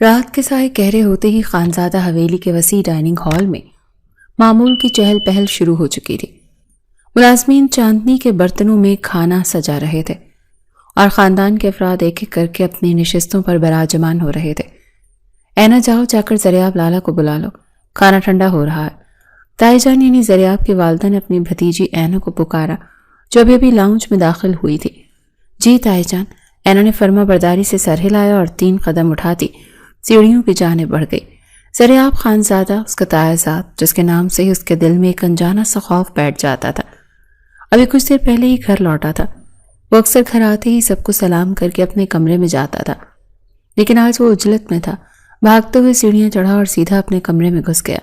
رات کے سائے گہرے ہوتے ہی خانزادہ حویلی کے وسیع ڈائننگ ہال میں معمول کی چہل پہل شروع ہو چکی تھی۔ ملازمین چاندنی کے برتنوں میں کھانا سجا رہے تھے اور خاندان کے افراد ایک ایک کر کے اپنی نشستوں پر براجمان ہو رہے تھے۔ اینا جاؤ، جا کر زریاب لالا کو بلا لو، کھانا ٹھنڈا ہو رہا ہے۔ تائی جان یعنی زریاب کی والدہ نے اپنی بھتیجی اینا کو پکارا جو ابھی لاؤنج میں داخل ہوئی تھی۔ جی تائی جان، اینا نے فرما برداری سے سر ہلایا اور 3 قدم اٹھاتی سیڑھیوں کی جانب بڑھ گئی۔ زریاب خانزادہ، اس کا تائزاد، جس کے نام سے ہی اس کے دل میں ایک انجانا سا خوف بیٹھ جاتا تھا، ابھی کچھ دیر پہلے ہی گھر لوٹا تھا۔ وہ اکثر گھر آتے ہی سب کو سلام کر کے اپنے کمرے میں جاتا تھا، لیکن آج وہ اجلت میں تھا۔ بھاگتے ہوئے سیڑھیاں چڑھا اور سیدھا اپنے کمرے میں گھس گیا۔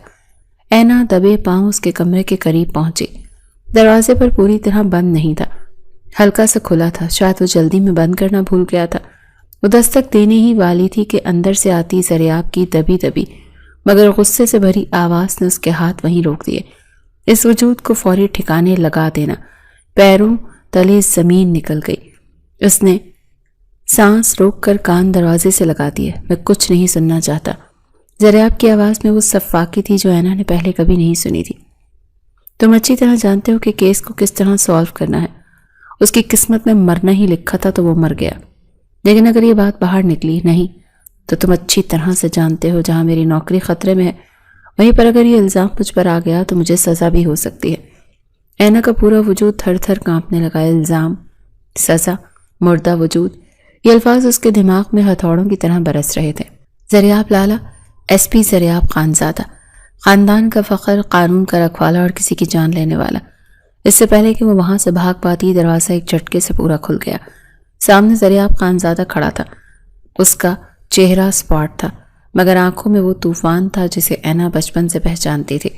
اینا دبے پاؤں اس کے کمرے کے قریب پہنچی۔ دروازے پر پوری طرح بند نہیں تھا، ہلکا سا کھلا تھا، شاید وہ جلدی میں بند کرنا بھول گیا تھا۔ وہ دستک دینے ہی والی تھی کہ اندر سے آتی زریاب کی دبی دبی مگر غصے سے بھری آواز نے اس کے ہاتھ وہیں روک دیے۔ اس وجود کو فوری ٹھکانے لگا دینا، پیروں تلے زمین نکل گئی۔ اس نے سانس روک کر کان دروازے سے لگا دیے۔ میں کچھ نہیں سننا چاہتا۔ زریاب کی آواز میں وہ سفاکی تھی جو اینا نے پہلے کبھی نہیں سنی تھی۔ تم اچھی طرح جانتے ہو کہ کیس کو کس طرح سالو کرنا ہے۔ اس کی قسمت میں مرنا ہی لکھا تھا تو وہ مر گیا، لیکن اگر یہ بات باہر نکلی نہیں تو تم اچھی طرح سے جانتے ہو جہاں میری نوکری خطرے میں ہے وہیں پر اگر یہ الزام مجھ پر آ گیا تو مجھے سزا بھی ہو سکتی ہے۔ اینا کا پورا وجود تھر تھر کانپنے لگا۔ الزام، سزا، مردہ وجود، یہ الفاظ اس کے دماغ میں ہتھوڑوں کی طرح برس رہے تھے۔ زریاب لالا، ایس پی زریاب خانزادہ، خاندان کا فخر، قانون کا رکھوالا اور کسی کی جان لینے والا۔ اس سے پہلے کہ وہ وہاں سے بھاگ پاتی، دروازہ ایک جھٹکے سے پورا کھل گیا۔ سامنے زریاب خانزادہ کھڑا تھا۔ اس کا چہرہ سپاٹ تھا مگر آنکھوں میں وہ طوفان تھا جسے اینا بچپن سے پہچانتی تھی۔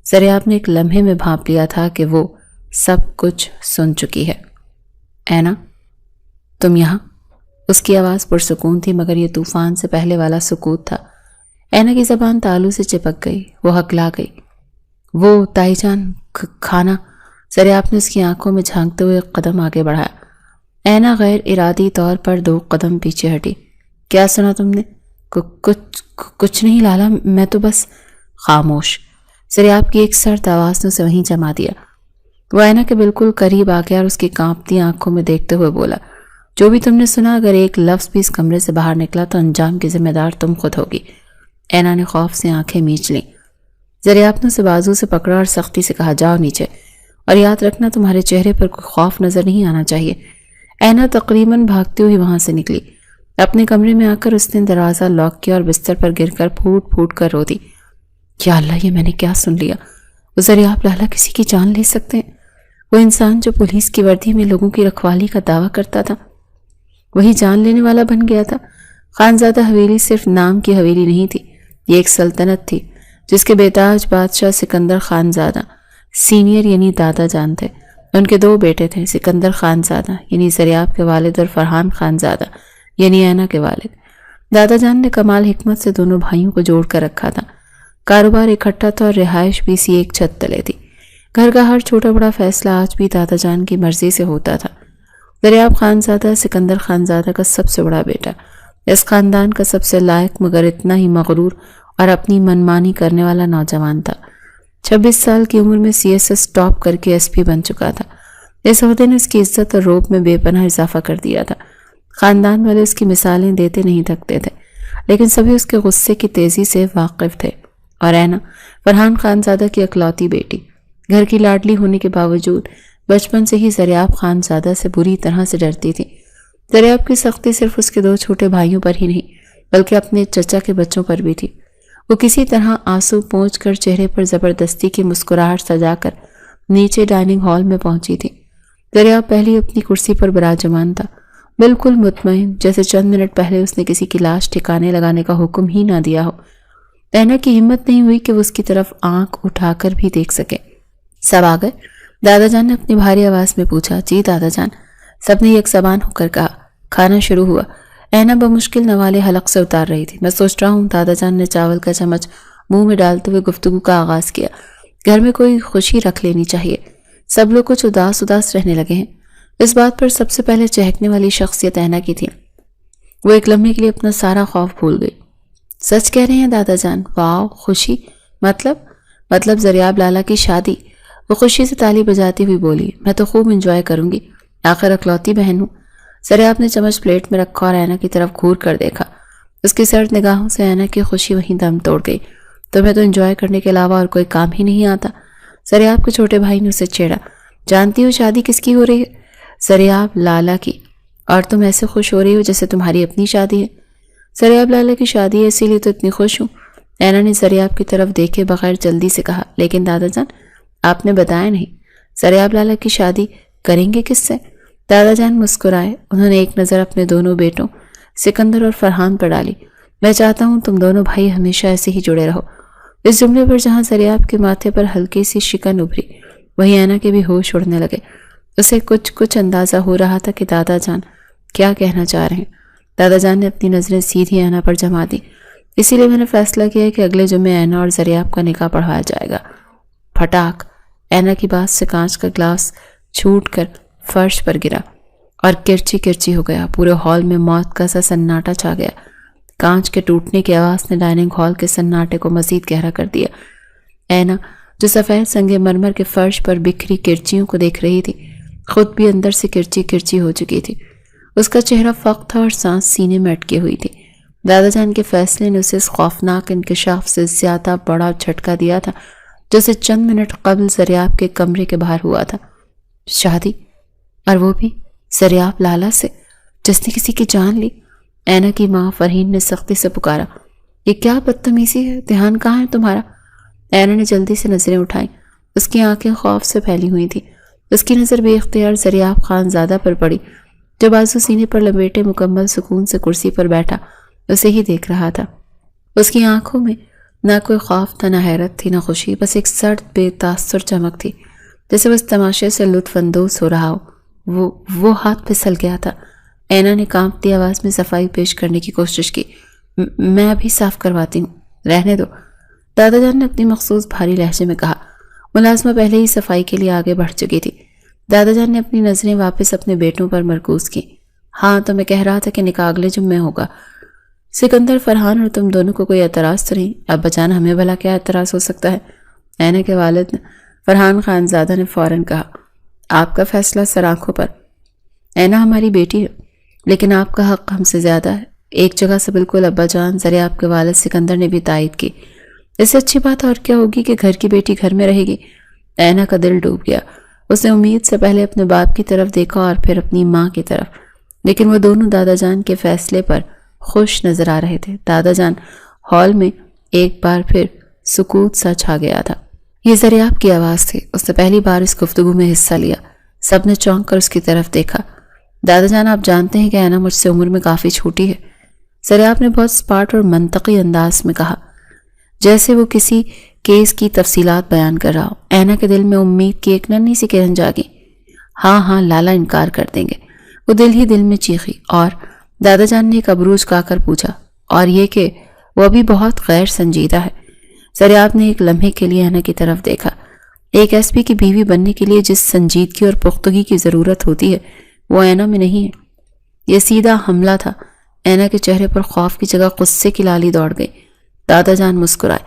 زریاب نے ایک لمحے میں بھانپ لیا تھا کہ وہ سب کچھ سن چکی ہے۔ اینا، تم یہاں؟ اس کی آواز پرسکون تھی مگر یہ طوفان سے پہلے والا سکوت تھا۔ اینا کی زبان تالو سے چپک گئی، وہ ہکلا گئی۔ وہ تائی جان، کھانا۔ زریاب نے اس کی آنکھوں میں جھانکتے ہوئے ایک قدم آگے بڑھایا۔ اینا غیر ارادی طور پر 2 قدم پیچھے ہٹی۔ کیا سنا تم نے؟ کچھ نہیں لالا، میں تو بس… خاموش۔ زریاب کی ایک سرد آواز نے اسے وہیں جما دیا۔ وہ اینا کے بالکل قریب آ گیا اور اس کی کانپتی آنکھوں میں دیکھتے ہوئے بولا، جو بھی تم نے سنا اگر ایک لفظ بھی اس کمرے سے باہر نکلا تو انجام کی ذمہ دار تم خود ہوگی۔ اینا نے خوف سے آنکھیں میچ لیں۔ زریاب نے اسے بازو سے پکڑا اور سختی سے کہا، جاؤ نیچے، اور یاد رکھنا تمہارے چہرے پر کوئی خوف نظر نہیں آنا چاہیے۔ اینا تقریباً بھاگتی ہوئی وہاں سے نکلی۔ اپنے کمرے میں آ کر اس نے دروازہ لاک کیا اور بستر پر گر کر پھوٹ پھوٹ کر رو دی۔ یا اللہ، یہ میں نے کیا سن لیا؟ وہ زریاب لالا کسی کی جان لے سکتے ہیں؟ وہ انسان جو پولیس کی وردی میں لوگوں کی رکھوالی کا دعویٰ کرتا تھا وہی جان لینے والا بن گیا تھا۔ خانزادہ حویلی صرف نام کی حویلی نہیں تھی، یہ ایک سلطنت تھی جس کے بیتاج بادشاہ سکندر خانزادہ سینئر یعنی دادا جان تھے۔ ان کے 2 بیٹے تھے، سکندر خانزادہ یعنی زریاب کے والد اور فرحان خانزادہ یعنی اینا کے والد۔ دادا جان نے کمال حکمت سے دونوں بھائیوں کو جوڑ کر رکھا تھا۔ کاروبار اکٹھا تھا اور رہائش بھی اسی ایک چھت تلے تھی۔ گھر کا ہر چھوٹا بڑا فیصلہ آج بھی دادا جان کی مرضی سے ہوتا تھا۔ زریاب خانزادہ سکندر خانزادہ کا سب سے بڑا بیٹا، اس خاندان کا سب سے لائق مگر اتنا ہی مغرور اور اپنی منمانی کرنے والا نوجوان تھا۔ 26 سال کی عمر میں CSS ٹاپ کر کے SP بن چکا تھا۔ اس عہدے نے اس کی عزت اور روب میں بے پناہ اضافہ کر دیا تھا۔ خاندان والے اس کی مثالیں دیتے نہیں تھکتے تھے، لیکن سبھی اس کے غصے کی تیزی سے واقف تھے۔ اور اینا، فرحان خانزادہ کی اکلوتی بیٹی، گھر کی لاڈلی ہونے کے باوجود بچپن سے ہی زریاب خانزادہ سے بری طرح سے ڈرتی تھی۔ زریاب کی سختی صرف اس کے 2 چھوٹے بھائیوں پر ہی نہیں بلکہ اپنے چچا کے بچوں پر بھی تھی۔ وہ کسی طرح آنسو پونچھ کر چہرے پر زبردستی کی مسکراہٹ سجا کر نیچے ڈائننگ ہال میں پہنچی تھی۔ زریاب پہلی اپنی کرسی پر براجمان تھا، بالکل مطمئن، جیسے چند منٹ پہلے اس نے کسی کی لاش ٹھکانے لگانے کا حکم ہی نہ دیا ہو۔ اینا کی ہمت نہیں ہوئی کہ وہ اس کی طرف آنکھ اٹھا کر بھی دیکھ سکے۔ سب آ گئے؟ دادا جان نے اپنی بھاری آواز میں پوچھا۔ جی دادا جان، سب نے یک زبان ہو کر کہا۔ کھانا شروع ہوا۔ اینا بمشکل نوالے حلق سے اتار رہی تھی۔ میں سوچ رہا ہوں، دادا جان نے چاول کا چمچ منہ میں ڈالتے ہوئے گفتگو کا آغاز کیا، گھر میں کوئی خوشی رکھ لینی چاہیے۔ سب لوگ کچھ اداس رہنے لگے ہیں۔ اس بات پر سب سے پہلے چہکنے والی شخصیت اینا کی تھی۔ وہ ایک لمحے کے لیے اپنا سارا خوف بھول گئی۔ سچ کہہ رہے ہیں دادا جان؟ واو، خوشی؟ مطلب زریاب لالا کی شادی؟ وہ خوشی سے تالی بجاتی ہوئی بولی۔ میں تو خوب انجوائے کروں گی، آخر اکلوتی بہن ہوں۔ زریاب نے چمچ پلیٹ میں رکھا اور اینا کی طرف گھور کر دیکھا۔ اس کی سرد نگاہوں سے اینا کی خوشی وہیں دم توڑ گئی۔ تمہیں تو انجوائے کرنے کے علاوہ اور کوئی کام ہی نہیں آتا۔ زریاب کے چھوٹے بھائی نے اسے چھیڑا۔ جانتی ہو شادی کس کی ہو رہی ہے؟ زریاب لالا کی۔ اور تم ایسے خوش ہو رہی ہو جیسے تمہاری اپنی شادی ہے۔ زریاب لالا کی شادی ہے، اسی لیے تو اتنی خوش ہوں۔ اینا نے زریاب کی طرف دیکھے بغیر جلدی سے کہا۔ لیکن دادا جان، آپ نے بتایا نہیں، زریاب لالا کی شادی کریں گے کس سے؟ دادا جان مسکرائے۔ انہوں نے ایک نظر اپنے دونوں بیٹوں سکندر اور فرحان پر ڈالی۔ میں چاہتا ہوں تم دونوں بھائی ہمیشہ ایسے ہی جڑے رہو۔ اس جملے پر جہاں زریاب کے ماتھے پر ہلکی سی شکن ابھری، وہیں اینا کے بھی ہوش اڑنے لگے۔ اسے کچھ اندازہ ہو رہا تھا کہ دادا جان کیا کہنا چاہ رہے ہیں۔ دادا جان نے اپنی نظریں سیدھی اینا پر جما دی۔ اسی لیے میں نے فیصلہ کیا کہ اگلے جمعے اینا اور زریاب کا نکاح پڑھوایا جائے گا۔ پھٹاک! اینا کی بات سے کانچ کا گلاس چھوٹ کر فرش پر گرا اور کرچی کرچی ہو گیا۔ پورے ہال میں موت کا سا سناٹا چھا گیا۔ کانچ کے ٹوٹنے کی آواز نے ڈائننگ ہال کے سناٹے کو مزید گہرا کر دیا۔ اینا جو سفید سنگ مرمر کے فرش پر بکھری کرچیوں کو دیکھ رہی تھی، خود بھی اندر سے کرچی کرچی ہو چکی تھی۔ اس کا چہرہ فق تھا اور سانس سینے میں اٹکی ہوئی تھی۔ دادا جان کے فیصلے نے اسے اس خوفناک انکشاف سے زیادہ بڑا جھٹکا دیا تھا جسے چند منٹ قبل زریاب کے کمرے کے باہر ہوا تھا۔ شادی؟ اور وہ بھی زریاب لالا سے، جس نے کسی کی جان لی؟ اینا کی ماں فرحین نے سختی سے پکارا۔ یہ کیا بدتمیزی ہے؟ دھیان کہاں ہے تمہارا؟ اینا نے جلدی سے نظریں اٹھائیں۔ اس کی آنکھیں خوف سے پھیلی ہوئی تھیں۔ اس کی نظر بے اختیار زریاب خان زادہ پر پڑی، جو بازو سینے پر لپیٹے مکمل سکون سے کرسی پر بیٹھا اسے ہی دیکھ رہا تھا۔ اس کی آنکھوں میں نہ کوئی خوف تھا، نہ حیرت تھی، نہ خوشی، بس ایک سرد بے تاثر چمک تھی، جیسے وہ اس تماشے سے لطف اندوز ہو رہا ہو۔ وہ ہاتھ پھسل گیا تھا۔ اینا نے کانپتی آواز میں صفائی پیش کرنے کی کوشش کی۔ میں ابھی صاف کرواتی ہوں، رہنے دو، دادا جان نے اپنی مخصوص بھاری لہجے میں کہا۔ ملازمہ پہلے ہی صفائی کے لیے آگے بڑھ چکی تھی۔ دادا جان نے اپنی نظریں واپس اپنے بیٹوں پر مرکوز کی۔ ہاں، تو میں کہہ رہا تھا کہ نکاح اگلے جمعے ہوگا۔ سکندر، فرحان اور تم دونوں کو کوئی اعتراض تو نہیں؟ اب بچانا ہمیں بھلا کیا اعتراض ہو سکتا ہے؟ اینا کے والد فرحان خان زادہ نے فوراً کہا۔ آپ کا فیصلہ سر آنکھوں پر۔ اینا ہماری بیٹی ہے، لیکن آپ کا حق ہم سے زیادہ ہے۔ ایک جگہ سے بالکل ابا جان، زریاب کے والد سکندر نے بھی تائید کی۔ اس سے اچھی بات اور کیا ہوگی کہ گھر کی بیٹی گھر میں رہے گی۔ اینا کا دل ڈوب گیا۔ اس نے امید سے پہلے اپنے باپ کی طرف دیکھا اور پھر اپنی ماں کی طرف، لیکن وہ دونوں دادا جان کے فیصلے پر خوش نظر آ رہے تھے۔ دادا جان ہال میں ایک بار پھر سکوت سا چھا گیا تھا۔ یہ زریاب کی آواز تھی۔ اس نے پہلی بار اس گفتگو میں حصہ لیا۔ سب نے چونک کر اس کی طرف دیکھا۔ دادا جان، آپ جانتے ہیں کہ اینا مجھ سے عمر میں کافی چھوٹی ہے، زریاب نے بہت سپاٹ اور منطقی انداز میں کہا، جیسے وہ کسی کیس کی تفصیلات بیان کر رہا ہو۔ اینا کے دل میں امید کی ایک ننھی سی کرن جاگی۔ ہاں لالا انکار کر دیں گے، وہ دل ہی دل میں چیخی۔ اور دادا جان نے ایک ابروج کا کر پوچھا، اور یہ کہ وہ ابھی بہت غیر سنجیدہ ہے۔ زریاب نے ایک لمحے کے لیے اینا کی طرف دیکھا۔ ایک ایس پی کی بیوی بننے کے لیے جس سنجیدگی اور پختگی کی ضرورت ہوتی ہے وہ اینا میں نہیں ہے۔ یہ سیدھا حملہ تھا۔ اینا کے چہرے پر خوف کی جگہ غصے کی لالی دوڑ گئی۔ دادا جان مسکرائے۔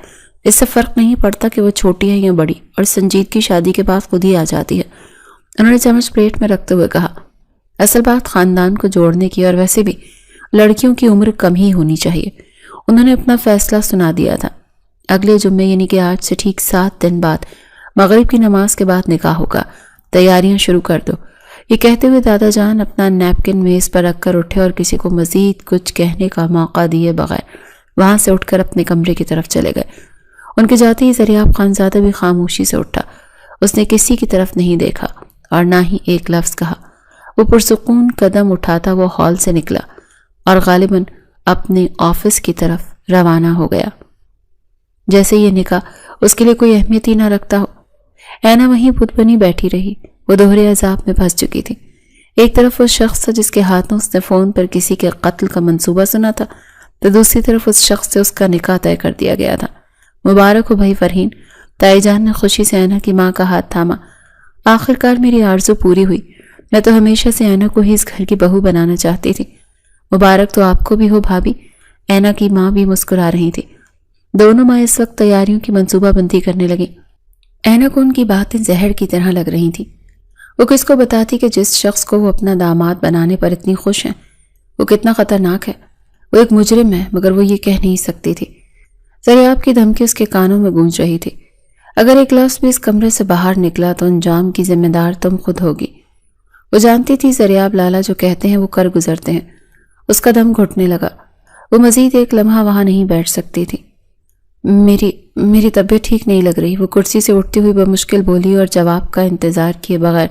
اس سے فرق نہیں پڑتا کہ وہ چھوٹی ہے یا بڑی، اور سنجیدگی شادی کے بعد خود ہی آ جاتی ہے۔ انہوں نے چمچ پلیٹ میں رکھتے ہوئے کہا، اصل بات خاندان کو جوڑنے کی، اور ویسے بھی لڑکیوں کی عمر کم ہی ہونی چاہیے۔ انہوں نے اپنا فیصلہ سنا دیا تھا۔ اگلے جمعے یعنی کہ آج سے ٹھیک 7 دن بعد مغرب کی نماز کے بعد نکاح ہوگا۔ تیاریاں شروع کر دو۔ یہ کہتے ہوئے دادا جان اپنا نیپکن میز پر رکھ کر اٹھے اور کسی کو مزید کچھ کہنے کا موقع دیے بغیر وہاں سے اٹھ کر اپنے کمرے کی طرف چلے گئے۔ ان کے جاتے ہی زریاب خان زادہ بھی خاموشی سے اٹھا۔ اس نے کسی کی طرف نہیں دیکھا اور نہ ہی ایک لفظ کہا۔ وہ پرسکون قدم اٹھاتا وہ ہال سے نکلا اور غالباً اپنے آفس کی طرف روانہ ہو گیا، جیسے یہ نکاح اس کے لیے کوئی اہمیت ہی نہ رکھتا ہو۔ اینا وہیں بت بنی بیٹھی رہی۔ وہ دوہرے عذاب میں پھنس چکی تھی۔ ایک طرف وہ شخص تھا جس کے ہاتھوں اس نے فون پر کسی کے قتل کا منصوبہ سنا تھا، تو دوسری طرف اس شخص سے اس کا نکاح طے کر دیا گیا تھا۔ مبارک ہو بھائی فرحین، تائی جان نے خوشی سے اینا کی ماں کا ہاتھ تھاما۔ آخرکار میری آرزو پوری ہوئی۔ میں تو ہمیشہ سے اینا کو ہی اس گھر کی بہو بنانا چاہتی تھی۔ مبارک تو آپ کو بھی ہو بھابھی، اینا کی ماں بھی مسکرا رہی تھی۔ دونوں ماں اس وقت تیاریوں کی منصوبہ بندی کرنے لگیں۔ اینا کو ان کی باتیں زہر کی طرح لگ رہی تھیں۔ وہ کس کو بتاتی کہ جس شخص کو وہ اپنا داماد بنانے پر اتنی خوش ہیں وہ کتنا خطرناک ہے۔ وہ ایک مجرم ہے، مگر وہ یہ کہہ نہیں سکتی تھی۔ زریاب کی دھمکی اس کے کانوں میں گونج رہی تھی۔ اگر ایک لفظ بھی اس کمرے سے باہر نکلا تو انجام کی ذمہ دار تم خود ہوگی۔ وہ جانتی تھی زریاب لالا جو کہتے ہیں وہ کر گزرتے ہیں۔ اس کا دم گھٹنے لگا۔ وہ مزید ایک لمحہ وہاں نہیں بیٹھ سکتی تھی۔ میری طبیعت ٹھیک نہیں لگ رہی، وہ کرسی سے اٹھتی ہوئی بمشکل بولی اور جواب کا انتظار کیے بغیر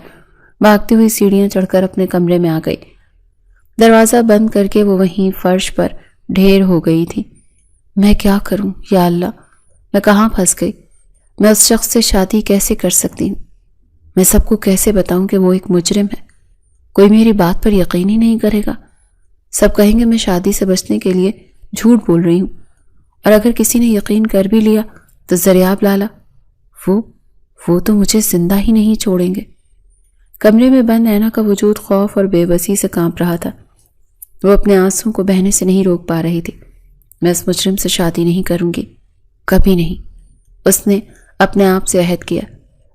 بھاگتی ہوئی سیڑھیاں چڑھ کر اپنے کمرے میں آ گئی۔ دروازہ بند کر کے وہ وہیں فرش پر ڈھیر ہو گئی تھی۔ میں کیا کروں یا اللہ، میں کہاں پھنس گئی؟ میں اس شخص سے شادی کیسے کر سکتی ہوں؟ میں سب کو کیسے بتاؤں کہ وہ ایک مجرم ہے؟ کوئی میری بات پر یقین ہی نہیں کرے گا۔ سب کہیں گے میں شادی سے بچنے کے لیے جھوٹ بول رہی ہوں، اور اگر کسی نے یقین کر بھی لیا تو زریاب لالا وہ تو مجھے زندہ ہی نہیں چھوڑیں گے۔ کمرے میں بند اینا کا وجود خوف اور بے بسی سے کانپ رہا تھا۔ وہ اپنے آنسوں کو بہنے سے نہیں روک پا رہی تھی۔ میں اس مجرم سے شادی نہیں کروں گی، کبھی نہیں، اس نے اپنے آپ سے عہد کیا۔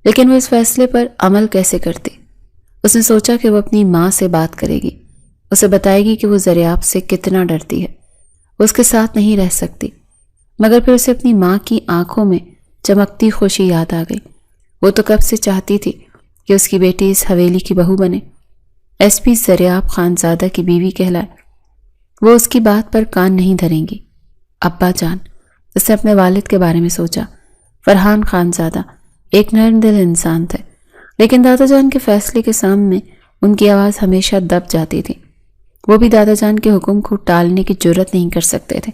لیکن وہ اس فیصلے پر عمل کیسے کرتی؟ اس نے سوچا کہ وہ اپنی ماں سے بات کرے گی، اسے بتائے گی کہ وہ زریاب سے کتنا ڈرتی ہے، وہ اس کے ساتھ نہیں رہ سکتی۔ مگر پھر اسے اپنی ماں کی آنکھوں میں چمکتی خوشی یاد آ گئی۔ وہ تو کب سے چاہتی تھی کہ اس کی بیٹی اس حویلی کی بہو بنے، ایس پی زریاب خانزادہ کی بیوی کہلائے۔ وہ اس کی بات پر کان نہیں دھریں گی۔ ابا جان، اس نے اپنے والد کے بارے میں سوچا۔ فرحان خانزادہ ایک نرم دل انسان تھے، لیکن دادا جان کے فیصلے کے سامنے ان کی آواز ہمیشہ دب جاتی تھی۔ وہ بھی دادا جان کے حکم کو ٹالنے کی جرت نہیں کر سکتے تھے۔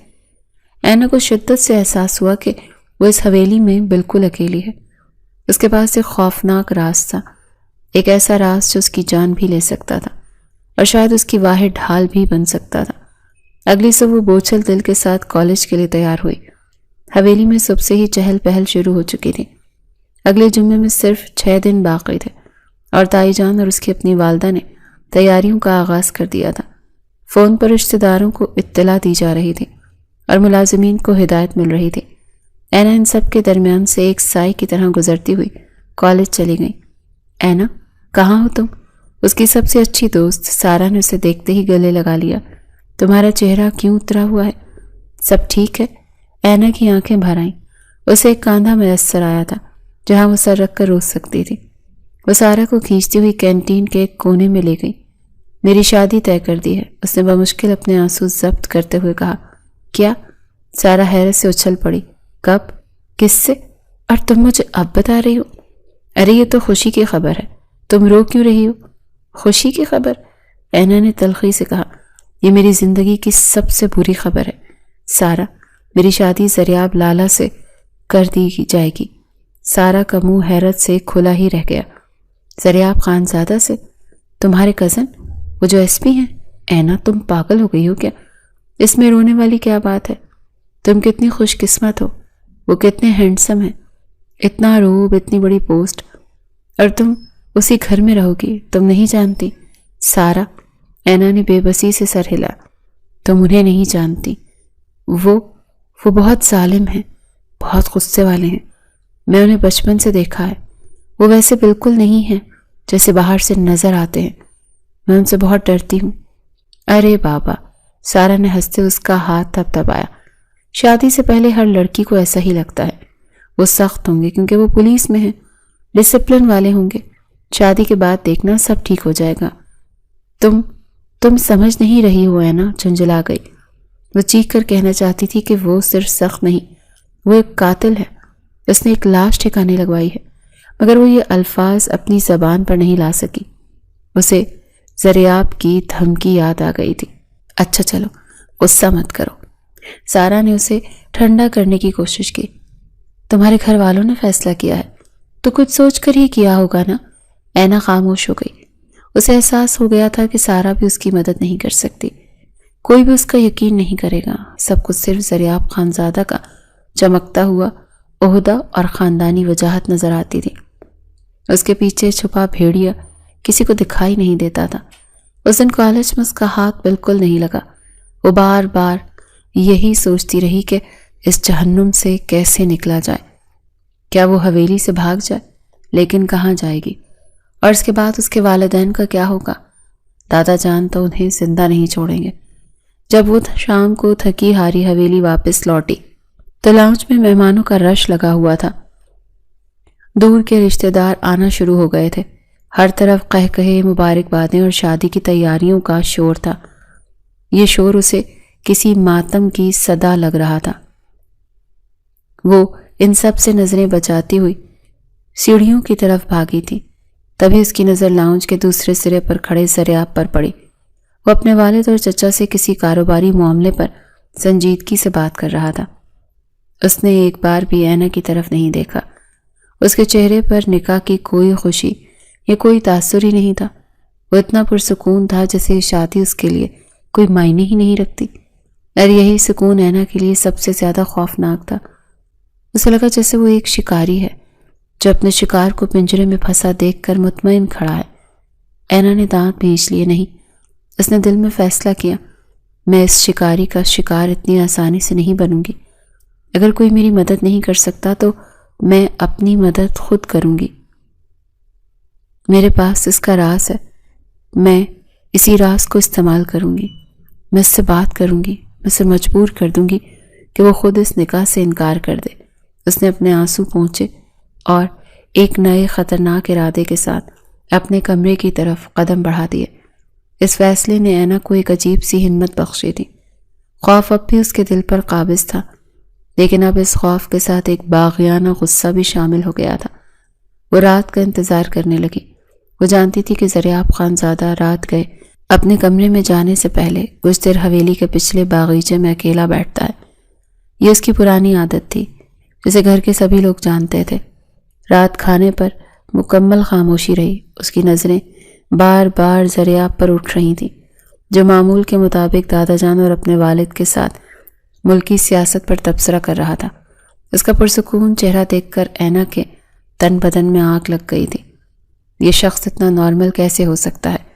اینا کو شدت سے احساس ہوا کہ وہ اس حویلی میں بالکل اکیلی ہے۔ اس کے پاس ایک خوفناک راز تھا، ایک ایسا راز جو اس کی جان بھی لے سکتا تھا اور شاید اس کی واحد ڈھال بھی بن سکتا تھا۔ اگلی صبح وہ بوچھل دل کے ساتھ کالج کے لیے تیار ہوئی۔ حویلی میں صبح سے ہی چہل پہل شروع ہو چکی تھی۔ اگلے جمعے میں صرف 6 دن باقی تھے اور تائی جان اور اس کی اپنی والدہ نے تیاریوں کا آغاز کر دیا تھا۔ فون پر رشتہ داروں کو اطلاع دی جا رہی تھی اور ملازمین کو ہدایت مل رہی تھی۔ اینا ان سب کے درمیان سے ایک سائے کی طرح گزرتی ہوئی کالج چلی گئی۔ اینا، کہاں ہو تم؟ اس کی سب سے اچھی دوست سارا نے اسے دیکھتے ہی گلے لگا لیا۔ تمہارا چہرہ کیوں اترا ہوا ہے؟ سب ٹھیک ہے؟ اینا کی آنکھیں بھر آئیں۔ اسے ایک کاندھا میسر آیا تھا جہاں وہ سر رکھ کر رو سکتی تھی۔ وہ سارا کو کھینچتی ہوئی کینٹین کے ایک کونے میں لے گئی۔ میری شادی طے کر دی ہے، اس نے بمشکل اپنے آنسو ضبط کرتے ہوئے کہا۔ کیا؟ سارا حیرت سے اچھل پڑی۔ کب؟ کس سے؟ اور تم مجھے اب بتا رہی ہو؟ ارے یہ تو خوشی کی خبر ہے، تم رو کیوں رہی ہو؟ خوشی کی خبر؟ اینا نے تلخی سے کہا۔ یہ میری زندگی کی سب سے بری خبر ہے سارا، میری شادی زریاب لالا سے کر دی جائے گی۔ سارا کا منہ حیرت سے کھلا ہی رہ گیا۔ زریاب خانزادہ سے؟ تمہارے کزن، وہ جو ایس پی ہیں؟ اینا، تم پاگل ہو گئی ہو کیا؟ اس میں رونے والی کیا بات ہے؟ تم کتنی خوش قسمت ہو، وہ کتنے ہینڈسم ہیں، اتنا روب، اتنی بڑی پوسٹ، اور تم اسی گھر میں رہو گی۔ تم نہیں جانتی سارا، اینا نے بے بسی سے سر ہلا۔ تم انہیں نہیں جانتی، وہ بہت ظالم ہیں، بہت غصے والے ہیں۔ میں انہیں بچپن سے دیکھا ہے، وہ ویسے بالکل نہیں ہیں جیسے باہر سے نظر آتے ہیں۔ میں ان سے بہت ڈرتی ہوں۔ ارے بابا، سارا نے ہنستے اس کا ہاتھ تھپ تھپایا۔ شادی سے پہلے ہر لڑکی کو ایسا ہی لگتا ہے۔ وہ سخت ہوں گے کیونکہ وہ پولیس میں ہیں، ڈسپلن والے ہوں گے۔ شادی کے بعد دیکھنا سب ٹھیک ہو جائے گا۔ تم سمجھ نہیں رہی ہو اینا، جھنجھلا گئی۔ وہ چیخ کر کہنا چاہتی تھی کہ وہ صرف سخت نہیں، وہ ایک قاتل ہے، اس نے ایک لاش ٹھکانے لگوائی ہے، مگر وہ یہ الفاظ اپنی زبان پر نہیں لا سکی۔ اسے زریاب کی دھمکی یاد آ گئی تھی۔ اچھا چلو، غصہ مت کرو، سارا نے اسے ٹھنڈا کرنے کی کوشش کی۔ تمہارے گھر والوں نے فیصلہ کیا ہے تو کچھ سوچ کر ہی کیا ہوگا نا۔ اینا خاموش ہو گئی۔ اسے احساس ہو گیا تھا کہ سارا بھی اس کی مدد نہیں کر سکتی، کوئی بھی اس کا یقین نہیں کرے گا۔ سب کچھ صرف زریاب خانزادہ کا چمکتا ہوا عہدہ اور خاندانی وجاہت نظر آتی تھی۔ اس کے پیچھے چھپا بھیڑیا کسی کو دکھائی نہیں دیتا تھا۔ اس دن کالج میں اس کا ہاتھ بالکل نہیں لگا۔ وہ بار بار یہی سوچتی رہی کہ اس جہنم سے کیسے نکلا جائے۔ کیا وہ حویلی سے بھاگ جائے؟ لیکن کہاں جائے گی؟ اور اس کے بعد اس کے والدین کا کیا ہوگا؟ دادا جان تو انہیں زندہ نہیں چھوڑیں گے۔ جب وہ شام کو تھکی ہاری حویلی واپس لوٹی تو لاؤنج میں مہمانوں کا رش لگا ہوا تھا۔ دور کے رشتہ دار آنا شروع ہو گئے تھے۔ ہر طرف قہقہے، مبارکبادیں اور شادی کی تیاریوں کا شور تھا۔ یہ شور اسے کسی ماتم کی صدا لگ رہا تھا۔ وہ ان سب سے نظریں بچاتی ہوئی سیڑھیوں کی طرف بھاگی تھی۔ تبھی اس کی نظر لاؤنج کے دوسرے سرے پر کھڑے زریاب پر پڑی۔ وہ اپنے والد اور چچا سے کسی کاروباری معاملے پر سنجیدگی سے بات کر رہا تھا۔ اس نے ایک بار بھی اینا کی طرف نہیں دیکھا۔ اس کے چہرے پر نکاح کی کوئی خوشی یا کوئی تاثر ہی نہیں تھا۔ وہ اتنا پرسکون تھا جیسے شادی اس کے لیے کوئی معنی ہی نہیں رکھتی، اور یہی سکون اینا کے لیے سب سے زیادہ خوفناک تھا۔ اسے لگا جیسے وہ ایک شکاری ہے جو اپنے شکار کو پنجرے میں پھنسا دیکھ کر مطمئن کھڑا ہے۔ اینا نے دانت بھینچ لیے نہیں۔ اس نے دل میں فیصلہ کیا، میں اس شکاری کا شکار اتنی آسانی سے نہیں بنوں گی۔ اگر کوئی میری مدد نہیں کر سکتا تو میں اپنی مدد خود کروں گی۔ میرے پاس اس کا راز ہے، میں اسی راز کو استعمال کروں گی۔ میں اس سے بات کروں گی، میں اسے مجبور کر دوں گی کہ وہ خود اس نکاح سے انکار کر دے۔ اس نے اپنے آنسو پونچھے اور ایک نئے خطرناک ارادے کے ساتھ اپنے کمرے کی طرف قدم بڑھا دیے۔ اس فیصلے نے اینا کو ایک عجیب سی ہمت بخشی تھی۔ خوف اب بھی اس کے دل پر قابض تھا، لیکن اب اس خوف کے ساتھ ایک باغیانہ غصہ بھی شامل ہو گیا تھا۔ وہ رات کا انتظار کرنے لگی۔ وہ جانتی تھی کہ زریاب خان زادہ رات گئے اپنے کمرے میں جانے سے پہلے کچھ دیر حویلی کے پچھلے باغیچے میں اکیلا بیٹھتا ہے۔ یہ اس کی پرانی عادت تھی، جسے گھر کے سبھی لوگ جانتے تھے۔ رات کھانے پر مکمل خاموشی رہی۔ اس کی نظریں بار بار زریاب پر اٹھ رہی تھیں، جو معمول کے مطابق دادا جان اور اپنے والد کے ساتھ ملکی سیاست پر تبصرہ کر رہا تھا۔ اس کا پرسکون چہرہ دیکھ کر اینا کے تن بدن میں آگ لگ گئی تھی۔ یہ شخص اتنا نارمل کیسے ہو سکتا ہے؟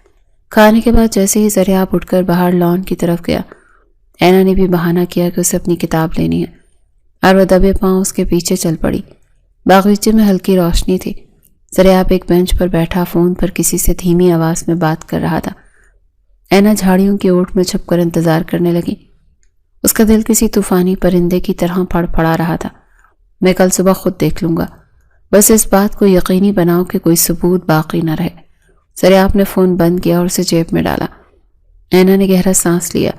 کھانے کے بعد جیسے ہی زریاب اٹھ کر باہر لان کی طرف گیا، اینا نے بھی بہانہ کیا کہ اسے اپنی کتاب لینی ہے، اور وہ دبے پاؤں اس کے پیچھے چل پڑی۔ باغیچے میں ہلکی روشنی تھی۔ زریاب ایک بینچ پر بیٹھا فون پر کسی سے دھیمی آواز میں بات کر رہا تھا۔ اینا جھاڑیوں کی اوٹ میں چھپ کر انتظار کرنے لگی۔ اس کا دل کسی طوفانی پرندے کی طرح پھڑ پھڑا رہا تھا۔ میں کل صبح خود دیکھ لوں گا، بس اس بات کو یقینی بناؤ کہ کوئی ثبوت باقی نہ رہے۔ زریاب نے فون بند کیا اور اسے جیب میں ڈالا۔ اینا نے گہرا سانس لیا۔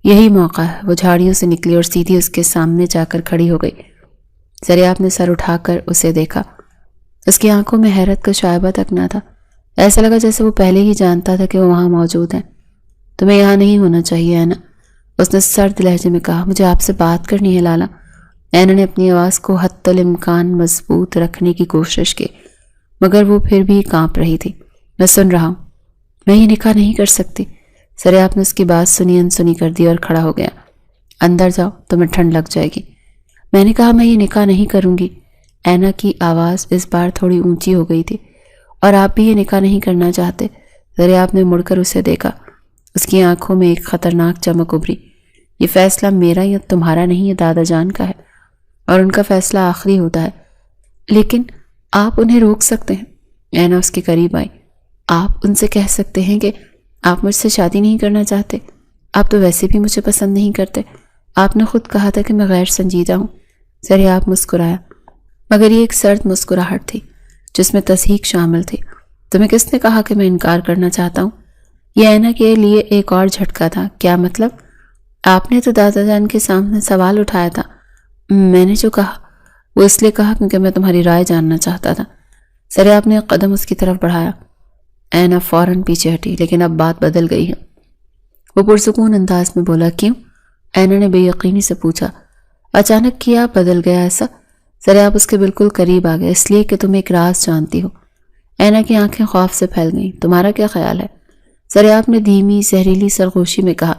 یہی موقع ہے۔ وہ جھاڑیوں سے نکلی اور سیدھی اس کے سامنے جا کر کھڑی ہو گئی۔ زریاب نے سر اٹھا کر اسے دیکھا۔ اس کی آنکھوں میں حیرت کا شائبہ تک نہ تھا۔ ایسا لگا جیسے وہ پہلے ہی جانتا تھا کہ وہ وہاں موجود ہیں۔ تمہیں یہاں نہیں ہونا چاہیے اینا، اس نے سرد لہجے میں کہا۔ مجھے آپ سے بات کرنی ہے لالا۔ اینا نے اپنی آواز کو حتی الامکان مضبوط رکھنے کی کوشش کی، مگر وہ پھر بھی کانپ رہی تھی۔ میں سن رہا ہوں۔ میں یہ نکاح نہیں کر سکتی۔ زریاب نے اس کی بات سنی انسنی کر دی اور کھڑا ہو گیا۔ اندر جاؤ، تمہیں ٹھنڈ لگ جائے گی۔ میں نے کہا میں یہ نکاح نہیں کروں گی۔ اینا کی آواز اس بار تھوڑی اونچی ہو گئی تھی۔ اور آپ بھی یہ نکاح نہیں کرنا چاہتے؟ زریاب نے مڑ کر اسے دیکھا۔ اس کی آنکھوں میں ایک خطرناک چمک ابھری۔ یہ فیصلہ میرا یا تمہارا نہیں، یہ دادا جان کا ہے، اور ان کا فیصلہ آخری ہوتا ہے۔ لیکن آپ انہیں روک سکتے ہیں۔ اینا اس کے قریب آئی۔ آپ ان سے کہہ سکتے ہیں کہ آپ مجھ سے شادی نہیں کرنا چاہتے۔ آپ تو ویسے بھی مجھے پسند نہیں کرتے۔ آپ نے خود کہا تھا کہ میں غیر سنجیدہ ہوں۔ زریاب مسکرایا، مگر یہ ایک سرد مسکراہٹ تھی جس میں تصحیق شامل تھی۔ تمہیں کس نے کہا کہ میں انکار کرنا چاہتا ہوں؟ یہ اینا کے لیے ایک اور جھٹکا تھا۔ کیا مطلب؟ آپ نے تو دادا جان کے سامنے سوال اٹھایا تھا۔ میں نے جو کہا وہ اس لیے کہا کیونکہ میں تمہاری رائے جاننا چاہتا تھا۔ زریاب نے ایک قدم اس کی طرف بڑھایا۔ اینا فوراً پیچھے ہٹی، لیکن اب بات بدل گئی ہے۔ وہ پرسکون انداز میں بولا، کیوں؟ اینا نے بے یقینی سے پوچھا۔ اچانک کیا بدل گیا ایسا؟ زریاب اس کے بالکل قریب آ گیا۔ اس لیے کہ تم ایک راز جانتی ہو۔ اینا کی آنکھیں خوف سے پھیل گئیں۔ تمہارا کیا خیال ہے؟ زریاب نے دھیمی زہریلی سرگوشی میں کہا،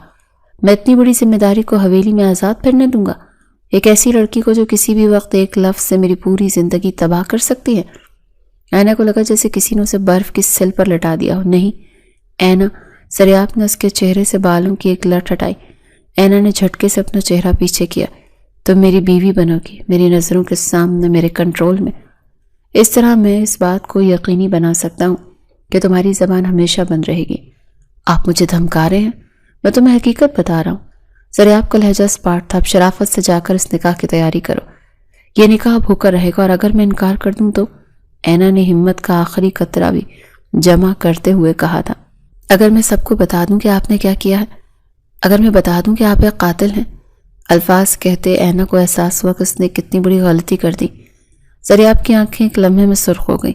میں اتنی بڑی ذمہ داری کو حویلی میں آزاد پھرنے دوں گا؟ ایک ایسی لڑکی کو جو کسی بھی وقت ایک لفظ سے میری پوری زندگی تباہ کر سکتی ہے۔ اینا کو لگا جیسے کسی نے اسے برف کی سل پر لٹا دیا ہو۔ نہیں اینا، زریاب نے اس کے چہرے سے بالوں کی ایک لٹ ہٹائی۔ اینا نے جھٹکے سے اپنا چہرہ پیچھے کیا۔ تم میری بیوی بنوگی، میری نظروں کے سامنے، میرے کنٹرول میں۔ اس طرح میں اس بات کو یقینی بنا سکتا ہوں کہ تمہاری زبان ہمیشہ بند رہے گی۔ آپ مجھے دھمکا رہے ہیں؟ میں تمہیں حقیقت بتا رہا ہوں۔ زریاب کا لہجہ اسپاٹ تھا۔ اب شرافت سے جا کر اس نکاح کی تیاری کرو۔ یہ نکاح اب ہو کر رہے گا، اور اگر میں انکار کر دوں تو؟ اینا نے ہمت کا آخری قطرہ بھی جمع کرتے ہوئے کہا تھا۔ اگر میں سب کو بتا دوں کہ آپ نے کیا کیا ہے؟ اگر میں بتا دوں کہ آپ ایک قاتل ہیں؟ الفاظ کہتے اینا کو احساس ہوا کہ اس نے کتنی بڑی غلطی کر دی۔ زریاب کی آنکھیں ایک لمحے میں سرخ ہو گئیں۔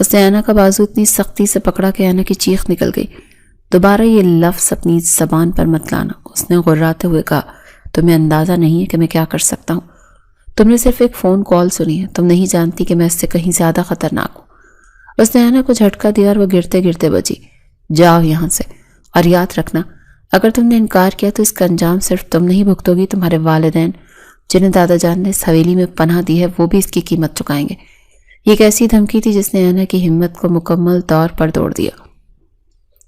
اس نے اینا کا بازو اتنی سختی سے پکڑا کہ اینا کی چیخ نکل گئی۔ دوبارہ یہ لفظ اپنی زبان پر مت لانا، اس نے غراتے ہوئے کہا۔ تمہیں اندازہ نہیں ہے کہ میں کیا کر سکتا ہوں۔ تم نے صرف ایک فون کال سنی ہے، تم نہیں جانتی کہ میں اس سے کہیں زیادہ خطرناک ہوں۔ اس نے اینا کو جھٹکا دیا اور وہ گرتے گرتے بچی۔ جاؤ یہاں سے، اور یاد رکھنا اگر تم نے انکار کیا تو اس کا انجام صرف تم نہیں بھگتو گی، تمہارے والدین جنہیں دادا جان نے اس حویلی میں پناہ دی ہے وہ بھی اس کی قیمت چکائیں گے۔ یہ ایک ایسی دھمکی تھی جس نے اینا کی ہمت کو مکمل طور پر توڑ دیا۔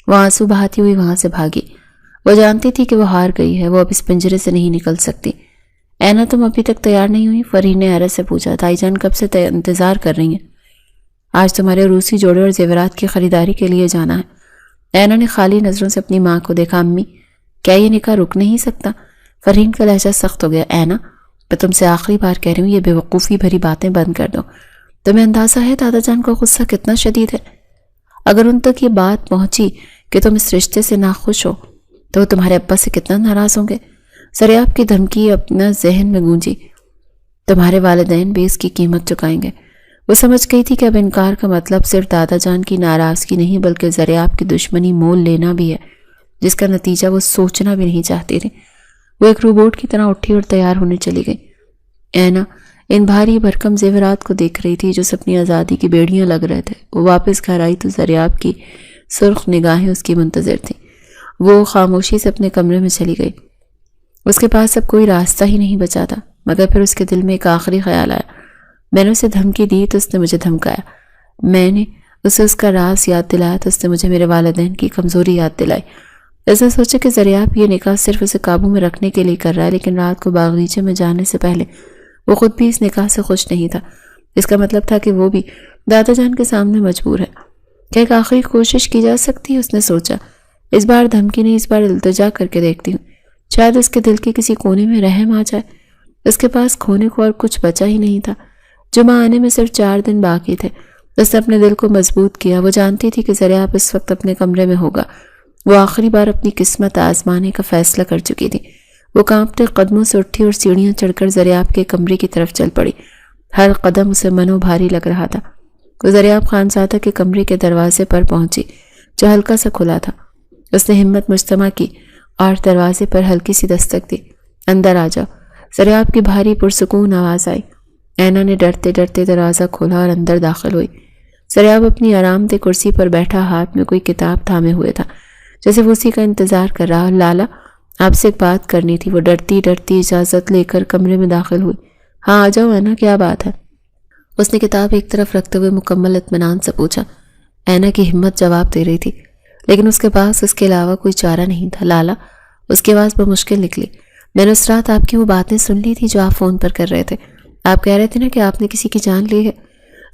وہ آنسو بہاتی ہوئی وہاں سے بھاگی۔ وہ جانتی تھی کہ وہ ہار گئی ہے، وہ اب اس پنجرے سے نہیں نکل سکتی۔ اینا تم ابھی تک تیار نہیں ہوئی؟ فرین نے حیرت سے پوچھا۔ دائی جان کب سے انتظار کر رہی ہیں؟ آج تمہارے روسی جوڑے اور زیورات کی خریداری کے لیے جانا ہے۔ اینا نے خالی نظروں سے اپنی ماں کو دیکھا۔ امی، کیا یہ نکاح رک نہیں سکتا؟ فرین کا لہجہ سخت ہو گیا۔ اینا، میں تم سے آخری بار کہہ رہی ہوں، یہ بے وقوفی بھری باتیں بند کر دو۔ تمہیں اندازہ ہے دادا جان کا غصہ کتنا شدید ہے؟ اگر ان تک یہ بات پہنچی کہ تم اس رشتے سے ناخوش ہو تو وہ تمہارے ابا سے کتنا ناراض ہوں گے۔ زریاب کی دھمکی اپنا ذہن میں گونجی۔ تمہارے والدین بھی اس کی قیمت چکائیں گے۔ وہ سمجھ گئی تھی کہ اب انکار کا مطلب صرف دادا جان کی ناراضگی نہیں بلکہ زریاب کی دشمنی مول لینا بھی ہے، جس کا نتیجہ وہ سوچنا بھی نہیں چاہتی تھی۔ وہ ایک روبوٹ کی طرح اٹھی اور تیار ہونے چلی گئی۔ اینا ان بھاری بھرکم زیورات کو دیکھ رہی تھی جو اپنی آزادی کی بیڑیاں لگ رہے تھے۔ وہ واپس گھر آئی تو زریاب کی سرخ نگاہیں اس کی منتظر تھیں۔ وہ خاموشی سے اپنے کمرے میں چلی گئی۔ اس کے پاس اب کوئی راستہ ہی نہیں بچا تھا، مگر پھر اس کے دل میں ایک آخری خیال آیا۔ میں نے اسے دھمکی دی تو اس نے مجھے دھمکایا، میں نے اسے اس کا راز یاد دلایا تو اس نے مجھے میرے والدین کی کمزوری یاد دلائی۔ ایسا سوچے کہ زریاب یہ نکاح صرف اسے قابو میں رکھنے کے لیے کر رہا ہے، لیکن رات کو باغیچے میں جانے سے پہلے وہ خود بھی اس نکاح سے خوش نہیں تھا۔ اس کا مطلب تھا کہ وہ بھی دادا جان کے سامنے مجبور ہے۔ کیا ایک آخری کوشش کی جا سکتی ہے؟ اس نے سوچا، اس بار دھمکی نہیں، اس بار التجا کر کے دیکھتی ہوں، شاید اس کے دل کے کسی کونے میں رحم آ جائے۔ اس کے پاس کھونے کو اور کچھ بچا ہی نہیں تھا۔ جمعہ آنے میں صرف 4 دن باقی تھے۔ اس نے اپنے دل کو مضبوط کیا۔ وہ جانتی تھی کہ زریاب اس وقت اپنے کمرے میں ہوگا۔ وہ آخری بار اپنی قسمت آزمانے کا فیصلہ کر چکی تھی۔ وہ کانپتے قدموں سے اٹھی اور سیڑھیاں چڑھ کر زریاب کے کمرے کی طرف چل پڑی۔ ہر قدم اسے منو بھاری لگ رہا تھا۔ وہ زریاب خانزادہ کے کمرے کے دروازے پر پہنچی جو ہلکا سا کھلا تھا۔ اس نے ہمت مجتمع کی اور دروازے پر ہلکی سی دستک دی۔ اندر آ جاؤ، زریاب کی بھاری پرسکون آواز آئی۔ اینا نے ڈرتے ڈرتے دروازہ کھولا اور اندر داخل ہوئی۔ زریاب اپنی آرام دہ کرسی پر بیٹھا ہاتھ میں کوئی کتاب تھامے ہوئے تھا، جیسے وہ اسی کا انتظار کر رہا۔ لالا، آپ سے ایک بات کرنی تھی۔ وہ ڈرتی ڈرتی اجازت لے کر کمرے میں داخل ہوئی۔ ہاں آ جاؤ اینا، کیا بات ہے؟ اس نے کتاب ایک طرف رکھتے ہوئے مکمل اطمینان سے پوچھا۔ اینا کی ہمت جواب دے رہی تھی، لیکن اس کے پاس اس کے علاوہ کوئی چارہ نہیں تھا۔ لالا، اس کی آواز بمشکل نکلی، میں نے اس رات آپ کی وہ باتیں سن لی تھی جو آپ فون پر کر رہے تھے۔ آپ کہہ رہے تھے نا کہ آپ نے کسی کی جان لی ہے۔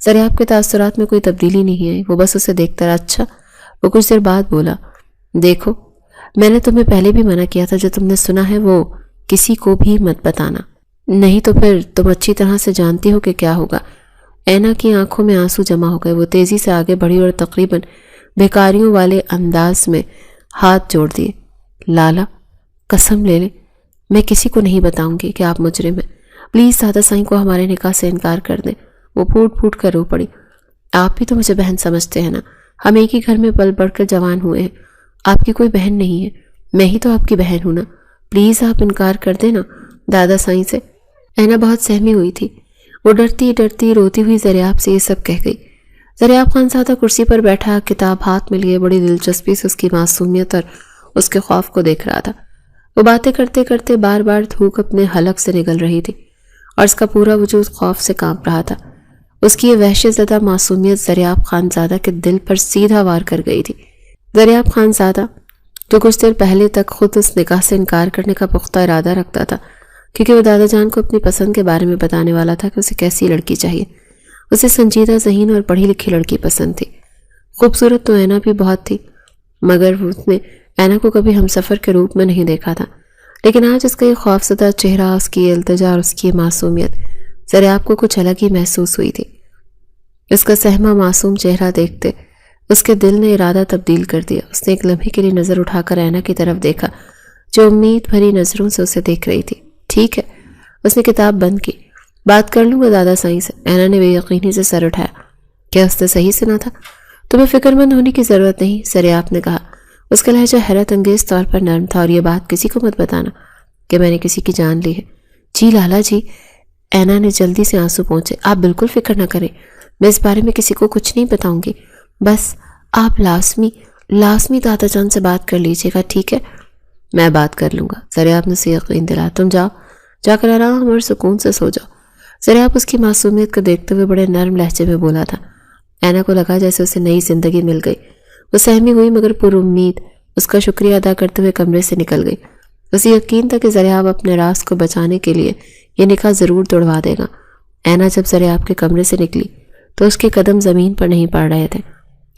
زریاب کے تاثرات میں کوئی تبدیلی نہیں آئی۔ وہ بس اسے دیکھتا رہا۔ اچھا؟ وہ کچھ دیر بعد بولا، دیکھو، میں نے تمہیں پہلے بھی منع کیا تھا، جو تم نے سنا ہے وہ کسی کو بھی مت بتانا، نہیں تو پھر تم اچھی طرح سے جانتی ہو کہ کیا ہوگا۔ اینا کی آنکھوں میں آنسو جمع ہو گئے۔ وہ تیزی سے آگے بڑھی اور تقریباً بیکاریوں والے انداز میں ہاتھ جوڑ دیے۔ لالا، قسم لے لے، میں کسی کو نہیں بتاؤں گی کہ آپ مجرم ہیں۔ پلیز دادا سائیں کو ہمارے نکاح سے انکار کر دیں۔ وہ پھوٹ پھوٹ کر رو پڑی۔ آپ بھی تو مجھے بہن سمجھتے ہیں نا، ہم ایک ہی گھر میں پل بڑھ کر جوان ہوئے ہیں۔ آپ کی کوئی بہن نہیں ہے، میں ہی تو آپ کی بہن ہوں نا۔ پلیز آپ انکار کر دیں نا دادا سائیں سے۔ اینا بہت سہمی ہوئی تھی۔ وہ ڈرتی ڈرتی روتی ہوئی زریاب سے یہ سب کہہ گئی۔ زریاب خانزادہ کرسی پر بیٹھا کتاب ہاتھ میں لیے بڑی دلچسپی سے اس کی معصومیت اور اس کے خوف کو دیکھ رہا تھا۔ وہ باتیں کرتے کرتے بار بار تھوک اپنے حلق سے نگل رہی تھی اور اس کا پورا وجود خوف سے کانپ رہا تھا۔ اس کی یہ وحشت زدہ معصومیت زریاب خانزادہ کے دل پر سیدھا وار کر گئی تھی۔ زریاب خانزادہ، تو کچھ دیر پہلے تک خود اس نکاح سے انکار کرنے کا پختہ ارادہ رکھتا تھا، کیونکہ وہ دادا جان کو اپنی پسند کے بارے میں بتانے والا تھا کہ اسے کیسی لڑکی چاہیے۔ اسے سنجیدہ ذہین اور پڑھی لکھی لڑکی پسند تھی۔ خوبصورت تو اینا بھی بہت تھی، مگر اس نے اینا کو کبھی ہمسفر کے روپ میں نہیں دیکھا تھا، لیکن آج اس کا یہ خوفزدہ چہرہ، اس کی التجا اور اس کی معصومیت ذریعہ کو کچھ الگ ہی محسوس ہوئی تھی۔ اس کا سہما معصوم چہرہ دیکھتے اس کے دل نے ارادہ تبدیل کر دیا۔ اس نے ایک لمحے کے لیے نظر اٹھا کر اینا کی طرف دیکھا، جو امید بھری نظروں سے اسے دیکھ رہی تھی۔ ٹھیک ہے، اس نے کتاب بند کی۔ بات کر لوں گا دادا سائیں سے۔ اینا نے بے یقینی سے سر اٹھایا۔ کیا اس نے صحیح سنا تھا؟ تمہیں فکر مند ہونے کی ضرورت نہیں، ذریعہ نے کہا۔ اس کا لہجہ حیرت انگیز طور پر نرم تھا۔ اور یہ بات کسی کو مت بتانا کہ میں نے کسی کی جان لی ہے۔ جی لالا جی، اینا نے جلدی سے آنسو پہنچے۔ آپ بالکل فکر نہ کریں، میں اس بارے میں کسی کو کچھ نہیں بتاؤں گی۔ بس آپ لازمی دادا جان سے بات کر لیجئے گا، ٹھیک ہے؟ میں بات کر لوں گا، ذریعہ نے اسے یقین دلایا۔ تم جا کر آرام اور سکون سے سو جاؤ۔ ذریعہ اس کی معصومیت کو دیکھتے ہوئے بڑے نرم لہجے میں بولا تھا۔ اینا کو لگا جیسے اسے نئی زندگی مل گئی۔ وہ سہمی ہوئی مگر پر امید اس کا شکریہ ادا کرتے ہوئے کمرے سے نکل گئی۔ اسے یقین تھا کہ ذریعہ اپنے راز کو بچانے کے لیے یہ نکاح ضرور توڑوا دے گا۔ اینا جب ذریعہ کے کمرے سے نکلی تو اس کے قدم زمین پر نہیں پڑ رہے تھے۔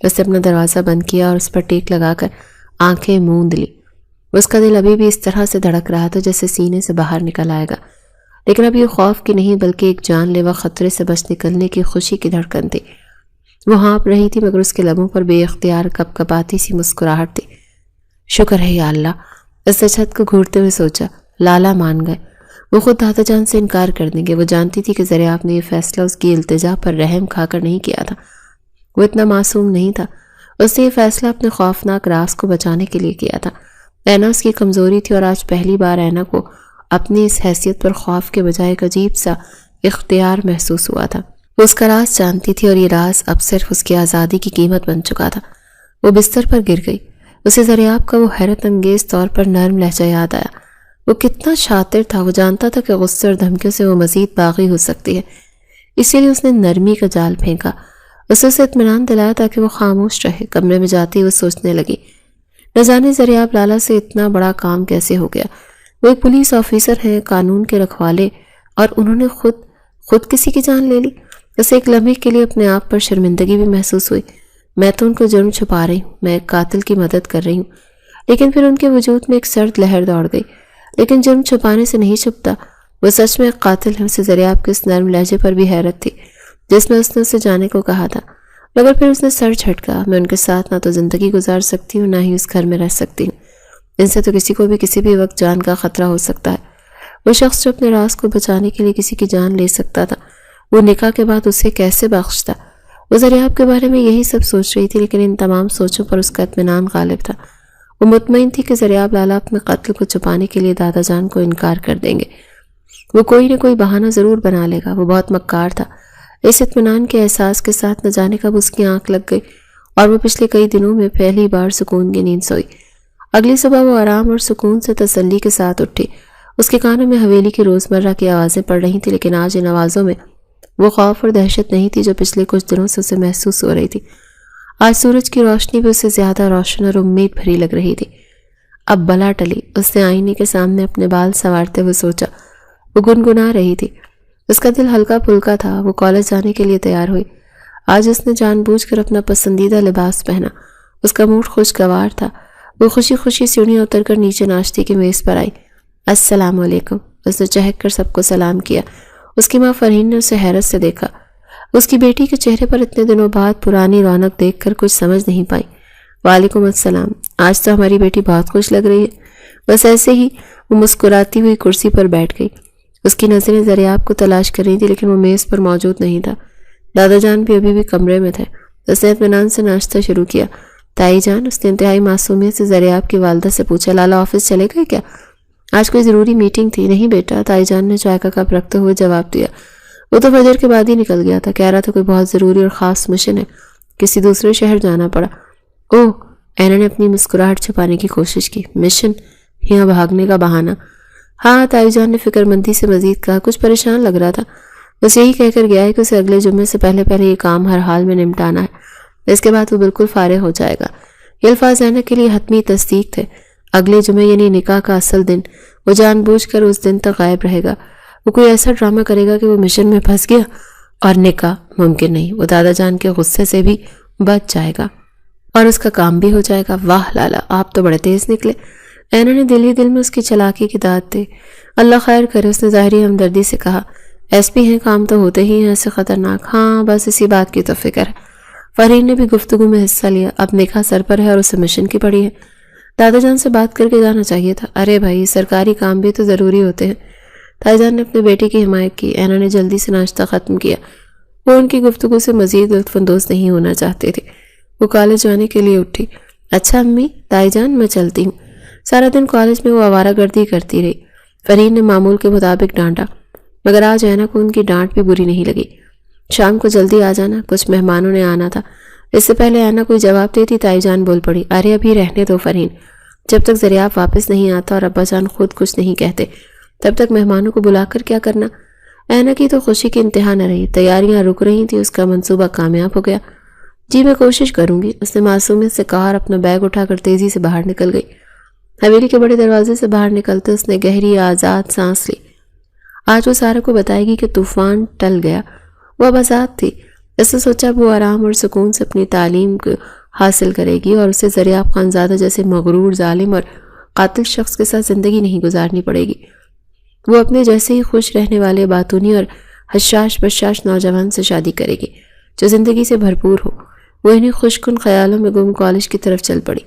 اس نے اپنا دروازہ بند کیا اور اس پر ٹیک لگا کر آنکھیں موند لی۔ اس کا دل ابھی بھی اس طرح سے دھڑک رہا تھا جیسے سینے سے باہر نکل آئے گا، لیکن اب یہ خوف کی نہیں بلکہ ایک جان لیوا خطرے سے بچ نکلنے کی خوشی کی دھڑکن تھی۔ وہ ہانپ رہی تھی مگر اس کے لبوں پر بے اختیار کپ کپاتی سی مسکراہٹ تھی۔ شکر ہے یا اللہ، اس نے چھت کو گھورتے ہوئے سوچا۔ لالا مان گئے، وہ خود دادا جان سے انکار کر دیں گے۔ وہ جانتی تھی کہ ذریعہ نے یہ فیصلہ اس کی التجا پر رحم کھا کر نہیں کیا تھا، وہ اتنا معصوم نہیں تھا۔ اس نے یہ فیصلہ اپنے خوفناک راز کو بچانے کے لیے کیا تھا۔ اینا اس کی کمزوری تھی اور آج پہلی بار اینا کو اپنی اس حیثیت پر خوف کے بجائے ایک عجیب سا اختیار محسوس ہوا تھا۔ وہ اس کا راز جانتی تھی اور یہ راز اب صرف اس کی آزادی کی قیمت بن چکا تھا۔ وہ بستر پر گر گئی۔ اسے ذریعہ کا وہ حیرت انگیز طور پر نرم لہجہ یاد آیا۔ وہ کتنا شاطر تھا، وہ جانتا تھا کہ غصے اور دھمکیوں سے وہ مزید باغی ہو سکتی ہے، اسی لیے اس نے نرمی کا جال پھینکا۔ اسے اطمینان دلایا تاکہ وہ خاموش رہے۔ کمرے میں جاتے ہی وہ سوچنے لگی، نہ جانے ذریعہ لالا سے اتنا بڑا کام کیسے ہو گیا۔ وہ ایک پولیس آفیسر ہیں، قانون کے رکھوالے، اور انہوں نے خود کسی کی جان لے لی۔ اسے ایک لمحے کے لیے اپنے آپ پر شرمندگی بھی محسوس ہوئی۔ میں تو ان کو جرم چھپا رہی ہوں، میں ایک قاتل کی مدد کر رہی ہوں۔ لیکن پھر ان کے وجود میں ایک سرد لہر دوڑ گئی۔ لیکن جرم چھپانے سے نہیں چھپتا، وہ سچ میں ایک قاتل ہے۔ اسے ذریعہ کے اس نرم لہجے پر بھی حیرت تھی جس میں اس نے اسے جانے کو کہا تھا، مگر پھر اس نے سر جھٹکا۔ میں ان کے ساتھ نہ تو زندگی گزار سکتی ہوں، نہ ہی اس گھر میں رہ سکتی ہوں۔ ان سے تو کسی کو بھی کسی بھی وقت جان کا خطرہ ہو سکتا ہے۔ وہ شخص جو اپنے راز کو بچانے کے لیے کسی کی جان لے سکتا تھا، وہ نکاح کے بعد اسے کیسے بخشتا؟ وہ ذریعہ کے بارے میں یہی سب سوچ رہی تھی، لیکن ان تمام سوچوں پر اس کا اطمینان غالب تھا۔ وہ مطمئن تھی کہ ذریعہ لالا اپنے قتل کو چھپانے کے لیے دادا جان کو انکار کر دیں گے۔ وہ کوئی نہ کوئی بہانہ ضرور بنا لے گا۔ وہ بہت مکار تھا۔ اس اطمینان کے احساس کے ساتھ نہ جانے کب اس کی آنکھ لگ گئی اور وہ پچھلے کئی دنوں میں پہلی بار سکون کی نیند سوئی۔ اگلی صبح وہ آرام اور سکون سے تسلی کے ساتھ اٹھی۔ اس کے کانوں میں حویلی کی روزمرہ کی آوازیں پڑ رہی تھیں، لیکن آج ان آوازوں میں وہ خوف اور دہشت نہیں تھی جو پچھلے کچھ دنوں سے اسے محسوس ہو رہی تھی۔ آج سورج کی روشنی بھی اسے زیادہ روشن اور امید بھری لگ رہی تھی۔ اب بلا ٹلی۔ اس نے آئینے کے سامنے اپنے بال سنوارتے ہوئے سوچا۔ وہ گنگنا رہی تھی۔ اس کا دل ہلکا پھلکا تھا۔ وہ کالج جانے کے لیے تیار ہوئی۔ آج اس نے جان بوجھ کر اپنا پسندیدہ لباس پہنا۔ اس کا موڈ خوشگوار تھا۔ وہ خوشی خوشی سیڑھیاں اتر کر نیچے ناشتے کی میز پر آئی۔ السلام علیکم، اس نے چہک کر سب کو سلام کیا۔ اس کی ماں فرحین نے اسے حیرت سے دیکھا۔ اس کی بیٹی کے چہرے پر اتنے دنوں بعد پرانی رونق دیکھ کر کچھ سمجھ نہیں پائی۔ وعلیکم السلام، آج تو ہماری بیٹی بہت خوش لگ رہی ہے۔ بس ایسے ہی وہ مسکراتی ہوئی کرسی پر بیٹھ گئی۔ اس کی نظریں ذریعہ کو تلاش کر رہی تھی، لیکن وہ میز پر موجود نہیں تھا۔ دادا جان بھی ابھی کمرے میں تھے۔ اس نے اطمینان سے ناشتہ شروع کیا۔ تائی جان، اس نے انتہائی معصومیت سے ذریعہ کی والدہ سے پوچھا، لالا آفس چلے گئے کیا؟ آج کوئی ضروری میٹنگ تھی؟ نہیں بیٹا، تائی جان نے چائے کا کپ رکھتے ہوئے جواب دیا۔ وہ تو فجر کے بعد ہی نکل گیا تھا، کہہ رہا تھا کوئی بہت ضروری اور خاص مشن ہے، کسی دوسرے شہر جانا پڑا۔ اوہ، اینا نے اپنی مسکراہٹ چھپانے کی کوشش کی۔ مشن یا بھاگنے کا بہانہ؟ ہاں، تائی جان نے فکر مندی سے مزید کہا۔ کچھ پریشان لگ رہا تھا۔ بس یہی کہہ کر گیا ہے کہ اسے اگلے جمعے سے پہلے یہ کام ہر حال میں نمٹانا ہے، اس کے بعد وہ بالکل فارغ ہو جائے گا۔ یہ الفاظ اینا کے لیے حتمی تصدیق تھے۔ اگلے جمعے یعنی نکاح کا اصل دن وہ جان بوجھ کر اس دن تک غائب رہے گا۔ وہ کوئی ایسا ڈرامہ کرے گا کہ وہ مشن میں پھنس گیا اور نکاح ممکن نہیں۔ وہ دادا جان کے غصے سے بھی بچ جائے گا اور اس کا کام بھی ہو جائے گا۔ واہ لالا، آپ تو بڑے تیز نکلے۔ اینا نے دل ہی دل میں اس کی چلاکی کی داد دی۔ اللہ خیر کرے، اس نے ظاہری ہمدردی سے کہا۔ ایس پی ہیں، کام تو ہوتے ہی ہیں ایسے خطرناک۔ ہاں بس اسی بات کی تو فکر ہے۔ فرین نے بھی گفتگو میں حصہ لیا۔ اب نکاح سر پر ہے اور اسے مشن کی پڑی ہے، دادا جان سے بات کر کے جانا چاہیے تھا۔ ارے بھائی، سرکاری کام بھی تو ضروری ہوتے ہیں۔ تائی جان نے اپنے بیٹے کی حمایت کی۔ اینا نے جلدی سے ناشتہ ختم کیا۔ وہ ان کی گفتگو سے مزید لطف اندوز نہیں ہونا چاہتے تھے۔ وہ کالج جانے کے لیے اٹھی۔ اچھا امی، تائی جان میں چلتی ہوں۔ سارا دن کالج میں وہ آوارہ گردی کرتی رہی۔ فرین نے معمول کے مطابق ڈانٹا، مگر آج اینا کو ان کی ڈانٹ بھی بری نہیں لگی۔ شام کو جلدی آ جانا، کچھ مہمانوں نے آنا تھا۔ اس سے پہلے اینا کوئی جواب دیتی تائی جان بول پڑی، ارے ابھی رہنے دو فرین، جب تک زریاب واپس نہیں آتا اور ابا جان خود کچھ نہیں کہتے تب تک مہمانوں کو بلا کر کیا کرنا۔ اینا کی تو خوشی کی انتہا نہ رہی، تیاریاں رک رہی تھیں، اس کا منصوبہ کامیاب ہو گیا۔ جی میں کوشش کروں گی، اس نے معصومیت سے کہا اور اپنا بیگ اٹھا کر تیزی سے باہر نکل گئی۔ حویلی کے بڑے دروازے سے باہر نکلتے اس نے گہری آزاد سانس لی۔ آج وہ سارے کو بتائے گی کہ طوفان ٹل گیا، وہ اب آزاد تھی۔ اس نے سوچا وہ آرام اور سکون سے اپنی تعلیم حاصل کرے گی اور اسے زریاب خانزادہ جیسے مغرور، ظالم اور قاتل شخص کے ساتھ زندگی نہیں گزارنی پڑے گی۔ وہ اپنے جیسے ہی خوش رہنے والے باتونی اور حشاش بشاش نوجوان سے شادی کرے گی جو زندگی سے بھرپور ہو۔ وہ انہیں خوش کن خیالوں میں گم کالج کی طرف چل پڑی۔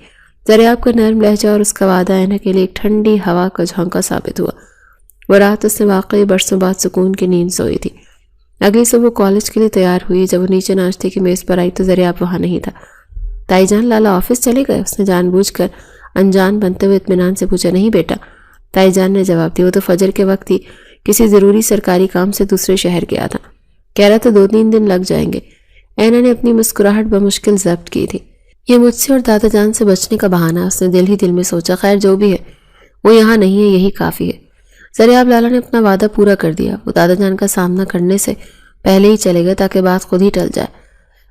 زریاب کا نرم لہجہ اور اس کا وعدہ اینا کے لیے ایک ٹھنڈی ہوا کا جھونکا ثابت ہوا۔ وہ رات اس نے واقعی برسوں بعد سکون کی نیند سوئی تھی۔ اگلی صبح وہ کالج کے لیے تیار ہوئی۔ جب وہ نیچے ناشتے کی میز پر آئی تو زریاب وہاں نہیں تھا۔ تائی جان لالا آفس چلے گئے؟ اس نے جان بوجھ کر انجان بنتے ہوئے اطمینان سے پوچھا۔ نہیں بیٹا، تائی جان نے جواب دیا، وہ تو فجر کے وقت ہی کسی ضروری سرکاری کام سے دوسرے شہر گیا تھا، کہہ رہا تھا 2-3 دن لگ جائیں گے۔ اینا نے اپنی مسکراہٹ بمشکل ضبط کی تھی۔ یہ مجھ سے اور دادا جان سے بچنے کا بہانہ، اس نے دل ہی دل میں سوچا۔ خیر جو بھی ہے، وہ یہاں نہیں ہے، یہی کافی ہے۔ زریاب لالا نے اپنا وعدہ پورا کر دیا۔ وہ دادا جان کا سامنا کرنے سے پہلے ہی چلے گئے تاکہ بات خود ہی ٹل جائے۔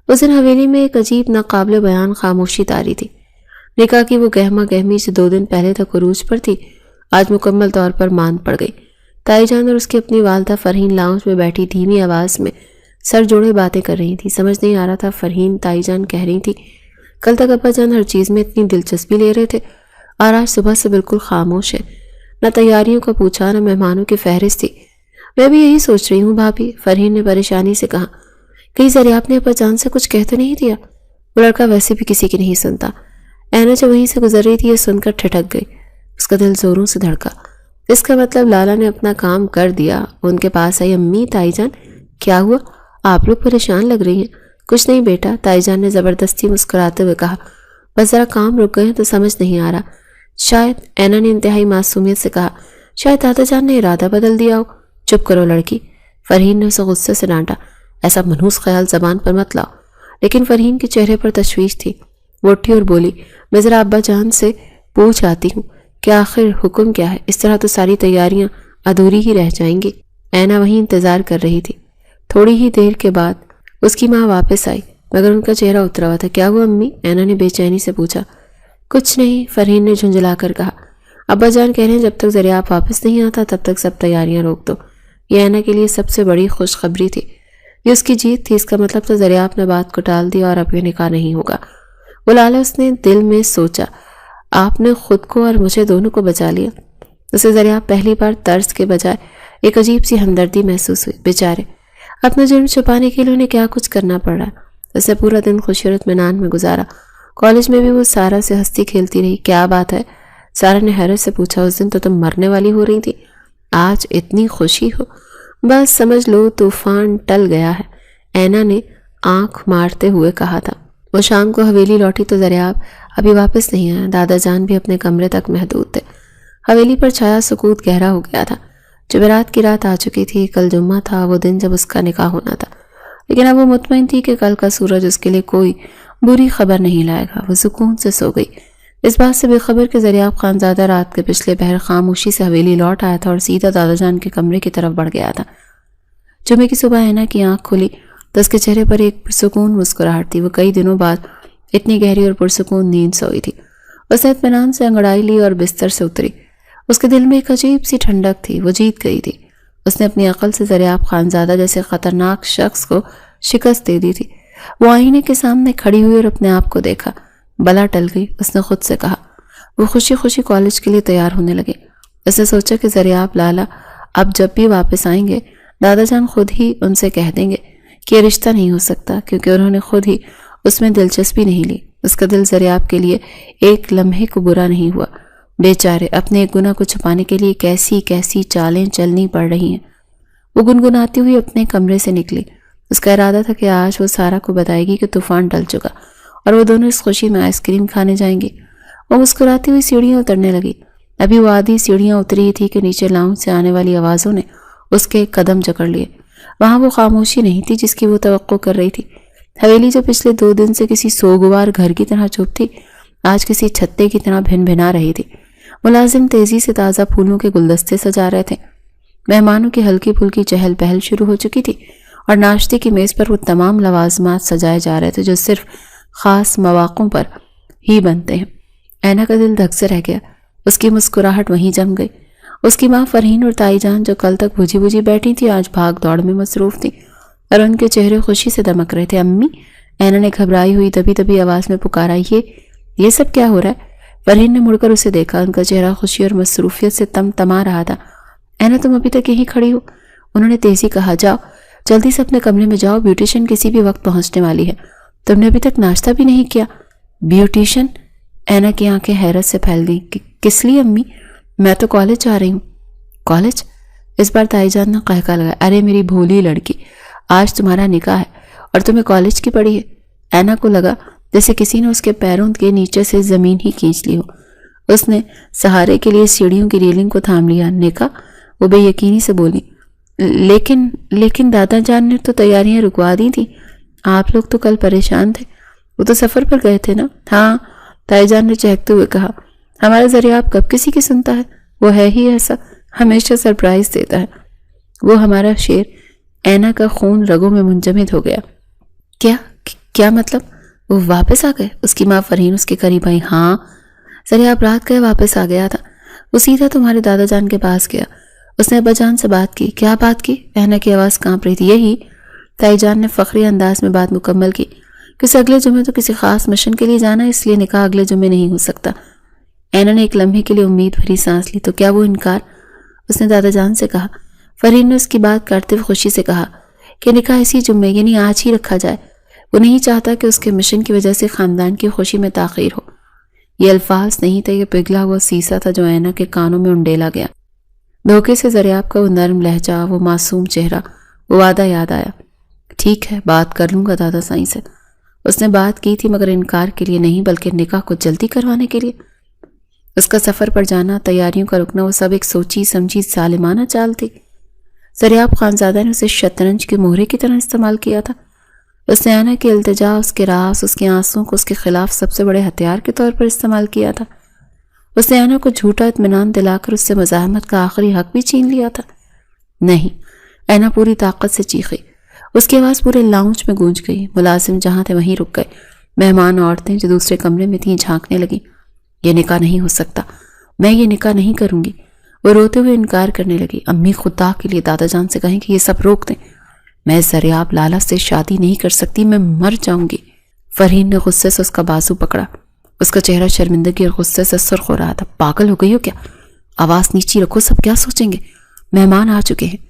اس دن حویلی میں ایک عجیب ناقابل بیان خاموشی طاری تھی۔ نکاح کی وہ گہما گہمی سے 2 دن پہلے تک عروج پر تھی، آج مکمل طور پر ماند پڑ گئی۔ تائی جان اور اس کی اپنی والدہ فرحین لاؤنج میں بیٹھی دھیمی آواز میں سر جوڑے باتیں کر رہی تھی۔ سمجھ نہیں آ رہا تھا فرحین تائی جان کہہ رہی تھی کل تک ابا جان ہر چیز میں اتنی دلچسپی لے رہے تھے اور آج صبح سے بالکل خاموش ہے، نہ تیاریوں کا پوچھا نہ مہمانوں کی فہرست تھی۔ میں بھی یہی سوچ رہی ہوں بھابھی، فرحین نے پریشانی سے کہا۔ کہیں زریاب نے ابا جان سے کچھ کہہ تو نہیں دیا؟ وہ لڑکا ویسے بھی کسی کی نہیں سنتا۔ اینا جو وہیں سے گزر رہی تھی یہ سن کر ٹھٹک گئی۔ اس کا دل زوروں سے دھڑکا۔ اس کا مطلب لالا نے اپنا کام کر دیا۔ وہ ان کے پاس آئی۔ امی، تائی جان کیا ہوا؟ آپ لوگ پریشان لگ رہی ہیں۔ کچھ نہیں بیٹا، تائی جان نے زبردستی مسکراتے ہوئے کہا، بس ذرا کام رک گئے ہیں تو سمجھ نہیں آ رہا۔ شاید، اینا نے انتہائی معصومیت سے کہا، شاید دادا جان نے ارادہ بدل دیا ہو۔ چپ کرو لڑکی، فرحین نے اسے غصے سے ڈانٹا۔ ایسا منحوس خیال زبان پر مت لاؤ۔ لیکن فرحین کے چہرے پر تشویش تھی۔ وہ اٹھی اور بولی، میں ذرا ابا جان سے پوچھ آتی ہوں کہ آخر حکم کیا ہے، اس طرح تو ساری تیاریاں ادھوری ہی رہ جائیں گی۔ اینا وہیں انتظار کر رہی تھی۔ تھوڑی ہی دیر کے بعد اس کی ماں واپس آئی، مگر ان کا چہرہ اترا ہوا تھا۔ کیا ہوا امی؟ اینا نے بے چینی سے پوچھا۔ کچھ نہیں، فرحین نے جھنجھلا کر کہا، ابا جان کہہ رہے ہیں جب تک زریاب واپس نہیں آتا تب تک سب تیاریاں روک دو۔ یہ اینا کے لیے سب سے بڑی خوشخبری تھی۔ یہ اس کی جیت تھی، اس کا مطلب تو زریاب نے بات کو ٹال دیا اور اب یہ نکاح نہیں ہوگا۔ وہ لالا اس نے دل میں سوچا، آپ نے خود کو اور مجھے دونوں کو بچا لیا۔ اسے زریاب پہلی بار طرز کے بجائے ایک عجیب سی ہمدردی محسوس ہوئی۔ بیچارے، اپنا جرم چھپانے کے لیے انہیں کیا کچھ کرنا پڑ رہا۔ اسے پورا دن خوشی اور اطمینان میں گزارا۔ کالج میں بھی وہ سارا سے ہنستی کھیلتی رہی۔ کیا بات ہے؟ سارا نے حیرت سے پوچھا، اس دن تو تم مرنے والی ہو رہی تھی، آج اتنی خوشی ہو؟ بس سمجھ لو طوفان ٹل گیا ہے، اینا نے آنکھ مارتے ہوئے کہا تھا۔ وہ شام کو حویلی لوٹی تو زریاب ابھی واپس نہیں آیا۔ دادا جان بھی اپنے کمرے تک محدود تھے۔ حویلی پر چھایا سکوت گہرا ہو گیا تھا۔ جمعرات کی رات آ چکی تھی، کل جمعہ تھا، وہ دن جب اس کا نکاح ہونا تھا، لیکن اب وہ مطمئن تھی کہ کل کا سورج اس کے لیے کوئی بری خبر نہیں لائے گا۔ وہ سکون سے سو گئی، اس بات سے بے خبر کہ زریاب خانزادہ رات کے پچھلے پہر خاموشی سے حویلی لوٹ آیا تھا اور سیدھا دادا جان کے کمرے کی طرف بڑھ گیا تھا۔ جمعے کی صبح اینا کی آنکھ کھلی تو اس کے چہرے پر ایک پرسکون مسکراہٹ تھی۔ وہ کئی دنوں بعد اتنی گہری اور پرسکون نیند سوئی تھی۔ اسے اطمینان سے انگڑائی لی اور بستر سے اتری۔ اس کے دل میں ایک عجیب سی ٹھنڈک تھی، وہ جیت گئی تھی۔ اس نے اپنی عقل سے دریاب خانزادہ جیسے خطرناک شخص کو شکست دے دی تھی۔ وہ آئینے کے سامنے کھڑی ہوئی اور اپنے آپ کو دیکھا۔ بلا ٹل گئی، اس نے خود سے کہا۔ وہ خوشی خوشی کالج کے لیے تیار ہونے لگے۔ اس نے سوچا کہ دریاب لالا اب جب بھی واپس آئیں گے دادا جان خود ہی ان سے کہہ دیں گے کہ یہ رشتہ نہیں ہو سکتا، کیونکہ انہوں نے خود ہی اس میں دلچسپی نہیں لی۔ اس کا دل دریاب کے لیے ایک لمحے کو برا نہیں ہوا۔ بیچارے اپنے ایک گناہ کو چھپانے کے لیے کیسی کیسی چالیں چلنی پڑ رہی ہیں۔ وہ گنگناتی ہوئی اپنے کمرے سے نکلی۔ اس کا ارادہ تھا کہ آج وہ سارا کو بتائے گی کہ طوفان ٹل چکا اور وہ دونوں اس خوشی میں آئس کریم کھانے جائیں گے۔ وہ مسکراتی ہوئی سیڑھیاں اترنے لگی۔ ابھی وہ آدھی سیڑھیاں اتری تھی کہ نیچے لاؤنج سے آنے والی آوازوں نے اس کے قدم جکڑ لیے۔ وہاں وہ خاموشی نہیں تھی جس کی وہ توقع کر رہی تھی۔ حویلی جو پچھلے 2 دن سے کسی سوگوار گھر کی طرح چپ تھی، آج کسی چھتے کی طرح بھن بھنا رہی تھی۔ ملازم تیزی سے تازہ پھولوں کے گلدستے سجا رہے تھے۔ مہمانوں کی ہلکی پھلکی چہل پہل شروع ہو چکی تھی اور ناشتے کی میز پر وہ تمام لوازمات سجائے جا رہے تھے جو صرف خاص مواقعوں پر ہی بنتے ہیں۔ اینا کا دل دھک سے رہ گیا۔ اس کی مسکراہٹ وہیں جم گئی۔ اس کی ماں فرحین اور تائی جان جو کل تک بجھی بجھی بیٹھی تھی آج بھاگ دوڑ میں مصروف تھی اور ان کے چہرے خوشی سے دمک رہے تھے۔ امی، اینا نے گھبرائی ہوئی دبی دبی آواز میں پکارا، یہ سب کیا ہو رہا ہے؟ فرحین نے مڑ کر اسے دیکھا۔ ان کا چہرہ خوشی اور مسروفیت سے تما رہا تھا۔ اینا، تم ابھی تک یہیں کھڑی ہو؟ انہوں نے تیزی کہا، جاؤ جلدی سے اپنے کمرے میں جاؤ، بیوٹیشن کسی بھی وقت پہنچنے والی ہے۔ تم نے ابھی تک ناشتہ بھی نہیں کیا؟ بیوٹیشن؟ اینا کی آنکھیں حیرت سے پھیل گئیں۔ کس لیے امی؟ میں تو کالج جا رہی ہوں۔ کالج؟ اس بار تائی جان نے قہقہ لگا، ارے میری بھولی لڑکی، آج تمہارا نکاح ہے اور تمہیں کالج کی پڑی ہے۔ اینا کو لگا جیسے کسی نے اس کے پیروں کے نیچے سے زمین ہی کھینچ لی ہو۔ اس نے سہارے کے لیے سیڑھیوں کی ریلنگ کو تھام لیا۔ نکاح؟ وہ بے یقینی سے بولی، لیکن دادا جان نے تو تیاریاں رکوا دی تھیں۔ آپ لوگ تو کل پریشان تھے، وہ تو سفر پر گئے تھے نا؟ ہاں، تائی جان نے چہکتے ہوئے کہا، ہمارا ذریعہ آپ کب کسی کی سنتا ہے؟ وہ ہے ہی ایسا، ہمیشہ سرپرائز دیتا ہے۔ وہ ہمارا شیر۔ اینا کا خون رگوں میں منجمد ہو گیا۔ کیا مطلب؟ وہ واپس آ گئے؟ اس کی ماں فرحین اس کے قریب آئی۔ ہاں، ذریعہ آپ رات گئے واپس آ گیا تھا، وہ سیدھا تمہارے دادا جان کے پاس گیا۔ اس نے ابا جان سے بات کی۔ کیا بات کی؟ اینا کی آواز کانپ رہی تھی۔ یہی، تائی جان نے فخری انداز میں بات مکمل کی، کہ اگلے جمعے تو کسی خاص مشن کے لیے جانا ہے، اس لیے نکاح اگلے جمعے نہیں ہو سکتا۔ اینا نے ایک لمحے کے لیے امید بھری سانس لی۔ تو کیا وہ انکار؟ اس نے دادا جان سے کہا۔ فرحین نے اس کی بات کرتے ہوئے خوشی سے کہا کہ نکاح اسی جمعے یعنی آج ہی رکھا جائے۔ وہ نہیں چاہتا کہ اس کے مشن کی وجہ سے خاندان کی خوشی میں تاخیر ہو۔ یہ الفاظ نہیں تھے، یہ پگھلا ہوا سیسا تھا جو اینا کے کانوں میں انڈیلا گیا۔ دھوکے سے دریاب کا وہ نرم لہجہ، وہ معصوم چہرہ، وہ وعدہ یاد آیا۔ ٹھیک ہے، بات کر لوں گا دادا سائیں سے۔ اس نے بات کی تھی مگر انکار کے لیے نہیں، بلکہ نکاح کو جلدی کروانے کے لیے۔ اس کا سفر پر جانا، تیاریوں کا رکنا، وہ سب ایک سوچی سمجھی ظالمانہ چال تھی۔ دریاب خانزادہ نے اسے شطرنج کے مہرے کی طرح استعمال کیا تھا۔ اس نے اینا کے التجا، اس کے راز، اس کے آنسوں کو اس کے خلاف سب سے بڑے ہتھیار کے طور پر استعمال کیا تھا۔ اس نے اینا کو جھوٹا اطمینان دلا کر اس سے مزاحمت کا آخری حق بھی چھین لیا تھا۔ نہیں، اینا پوری طاقت سے چیخی۔ اس کی آواز پورے لاؤنج میں گونج گئی۔ ملازم جہاں تھے وہیں رک گئے۔ مہمان عورتیں جو دوسرے کمرے میں تھیں جھانکنے لگیں۔ یہ نکاح نہیں ہو سکتا، میں یہ نکاح نہیں کروں گی۔ وہ روتے ہوئے انکار کرنے لگی۔ امی، خدا کے لیے دادا جان سے کہیں کہ یہ سب روک دیں، میں دریاب لالا سے شادی نہیں کر سکتی، میں مر جاؤں گی۔ فرحین نے غصے سے اس کا بازو پکڑا۔ اس کا چہرہ شرمندگی اور غصے سے سرخ ہو رہا تھا۔ پاگل ہو گئی ہو کیا؟ آواز نیچی رکھو، سب کیا سوچیں گے؟ مہمان آ چکے ہیں،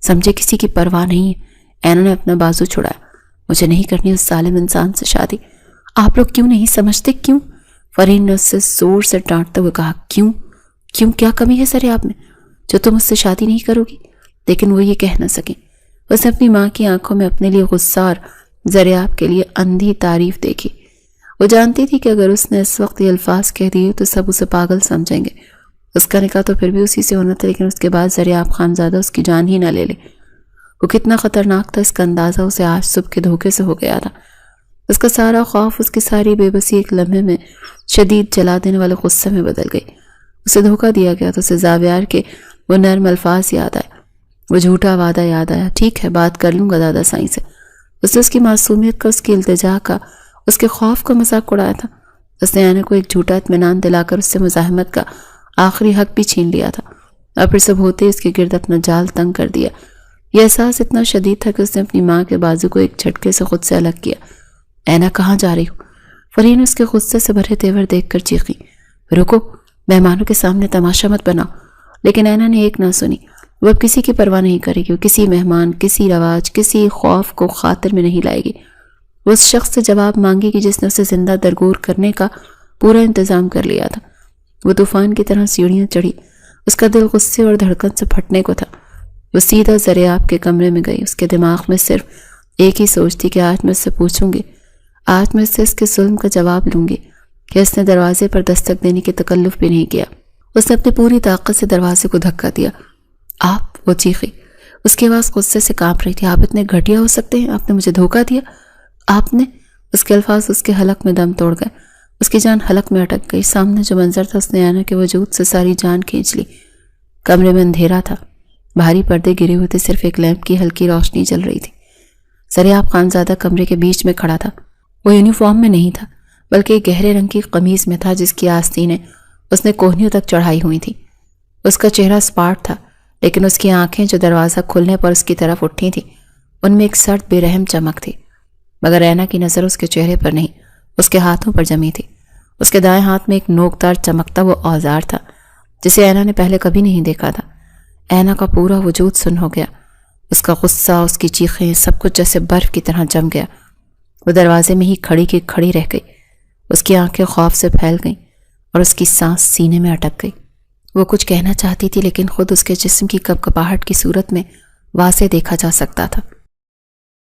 سمجھے کسی کی پرواہ نہیں ہے۔ اینا نے اپنا بازو چھڑایا۔ مجھے نہیں کرنی اس ظالم انسان سے شادی۔ آپ لوگ کیوں نہیں سمجھتے؟ کیوں؟ فرحین نے اس سے زور سے ڈانٹتے ہوئے کہا، کیوں کیا کمی ہے دریاب میں جو تم اس سے شادی نہیں کرو گی؟ لیکن وہ یہ کہہ نہ سکیں۔ اس نے اپنی ماں کی آنکھوں میں اپنے لیے غصہ اور دریاب کے لیے اندھی تعریف دیکھی۔ وہ جانتی تھی کہ اگر اس نے اس وقت یہ الفاظ کہہ دیے تو سب اسے پاگل سمجھیں گے۔ اس کا نکاح تو پھر بھی اسی سے ہونا تھا، لیکن اس کے بعد دریاب خانزادہ اس کی جان ہی نہ لے لے۔ وہ کتنا خطرناک تھا، اس کا اندازہ اسے آج صبح کے دھوکے سے ہو گیا تھا۔ اس کا سارا خوف، اس کی ساری بے بسی ایک لمحے میں شدید جلا دینے والے غصے میں بدل گئی۔ اسے دھوکہ دیا گیا تو اسے زاویار کے وہ نرم الفاظ یاد آئے، وہ جھوٹا وعدہ یاد آیا۔ ٹھیک ہے، بات کر لوں گا دادا سائیں سے۔ اس کی معصومیت کا، اس کی التجا کا، اس کے خوف کا مذاق اڑایا تھا۔ اس نے اینا کو ایک جھوٹا اطمینان دلا کر اس سے مزاحمت کا آخری حق بھی چھین لیا تھا، اور پھر سب ہوتے اس کے گرد اپنا جال تنگ کر دیا۔ یہ احساس اتنا شدید تھا کہ اس نے اپنی ماں کے بازو کو ایک جھٹکے سے خود سے الگ کیا۔ اینا کہاں جا رہی ہو؟ فرین اس کے غصے سے بھرے تیور دیکھ کر چیخی۔ رکو، مہمانوں کے سامنے تماشا مت بناؤ۔ لیکن اینا نے ایک نہ سنی۔ وہ اب کسی کی پرواہ نہیں کرے گی، وہ کسی مہمان، کسی رواج، کسی خوف کو خاطر میں نہیں لائے گی۔ وہ اس شخص سے جواب مانگے گی جس نے اسے زندہ درگور کرنے کا پورا انتظام کر لیا تھا۔ وہ طوفان کی طرح سیڑھیاں چڑھی۔ اس کا دل غصے اور دھڑکن سے پھٹنے کو تھا۔ وہ سیدھا زریاب کے کمرے میں گئی۔ اس کے دماغ میں صرف ایک ہی سوچ تھی کہ آج میں اس سے پوچھوں گی، آج میں اس سے اس کے ظلم کا جواب لوں گی کہ اس نے دروازے پر دستک دینے کی تکلف بھی نہیں کیا۔ اس نے اپنی پوری طاقت سے دروازے کو دھکا دیا۔ آپ، وہ چیخی۔ اس کی آواز غصے سے کانپ رہی تھی۔ آپ اتنے گھٹیا ہو سکتے ہیں؟ آپ نے مجھے دھوکہ دیا؟ آپ نے؟ اس کے الفاظ اس کے حلق میں دم توڑ گئے۔ اس کی جان حلق میں اٹک گئی۔ سامنے جو منظر تھا اس نے اینا کے وجود سے ساری جان کھینچ لی۔ کمرے میں اندھیرا تھا۔ بھاری پردے گرے ہوئے تھے، صرف ایک لیمپ کی ہلکی روشنی چل رہی تھی۔ زریاب خانزادہ کمرے کے بیچ میں کھڑا تھا۔ وہ یونیفارم میں نہیں تھا، بلکہ ایک گہرے رنگ کی قمیض میں تھا جس کی آستینیں اس نے کوہنیوں تک چڑھائی ہوئی تھیں۔ اس کا چہرہ سپاٹ تھا، لیکن اس کی آنکھیں جو دروازہ کھلنے پر اس کی طرف اٹھی تھیں ان میں ایک سرد بے رحم چمک تھی۔ مگر اینا کی نظر اس کے چہرے پر نہیں، اس کے ہاتھوں پر جمی تھی۔ اس کے دائیں ہاتھ میں ایک نوکدار چمکتا وہ اوزار تھا جسے اینا نے پہلے کبھی نہیں دیکھا تھا۔ اینا کا پورا وجود سن ہو گیا۔ اس کا غصہ، اس کی چیخیں، سب کچھ جیسے برف کی طرح جم گیا۔ وہ دروازے میں ہی کھڑی کی کھڑی رہ گئی۔ اس کی آنکھیں خوف سے پھیل گئیں اور اس کی سانس سینے میں اٹک گئی۔ وہ کچھ کہنا چاہتی تھی لیکن خود اس کے جسم کی کپکپاہٹ کی صورت میں واضح دیکھا جا سکتا تھا۔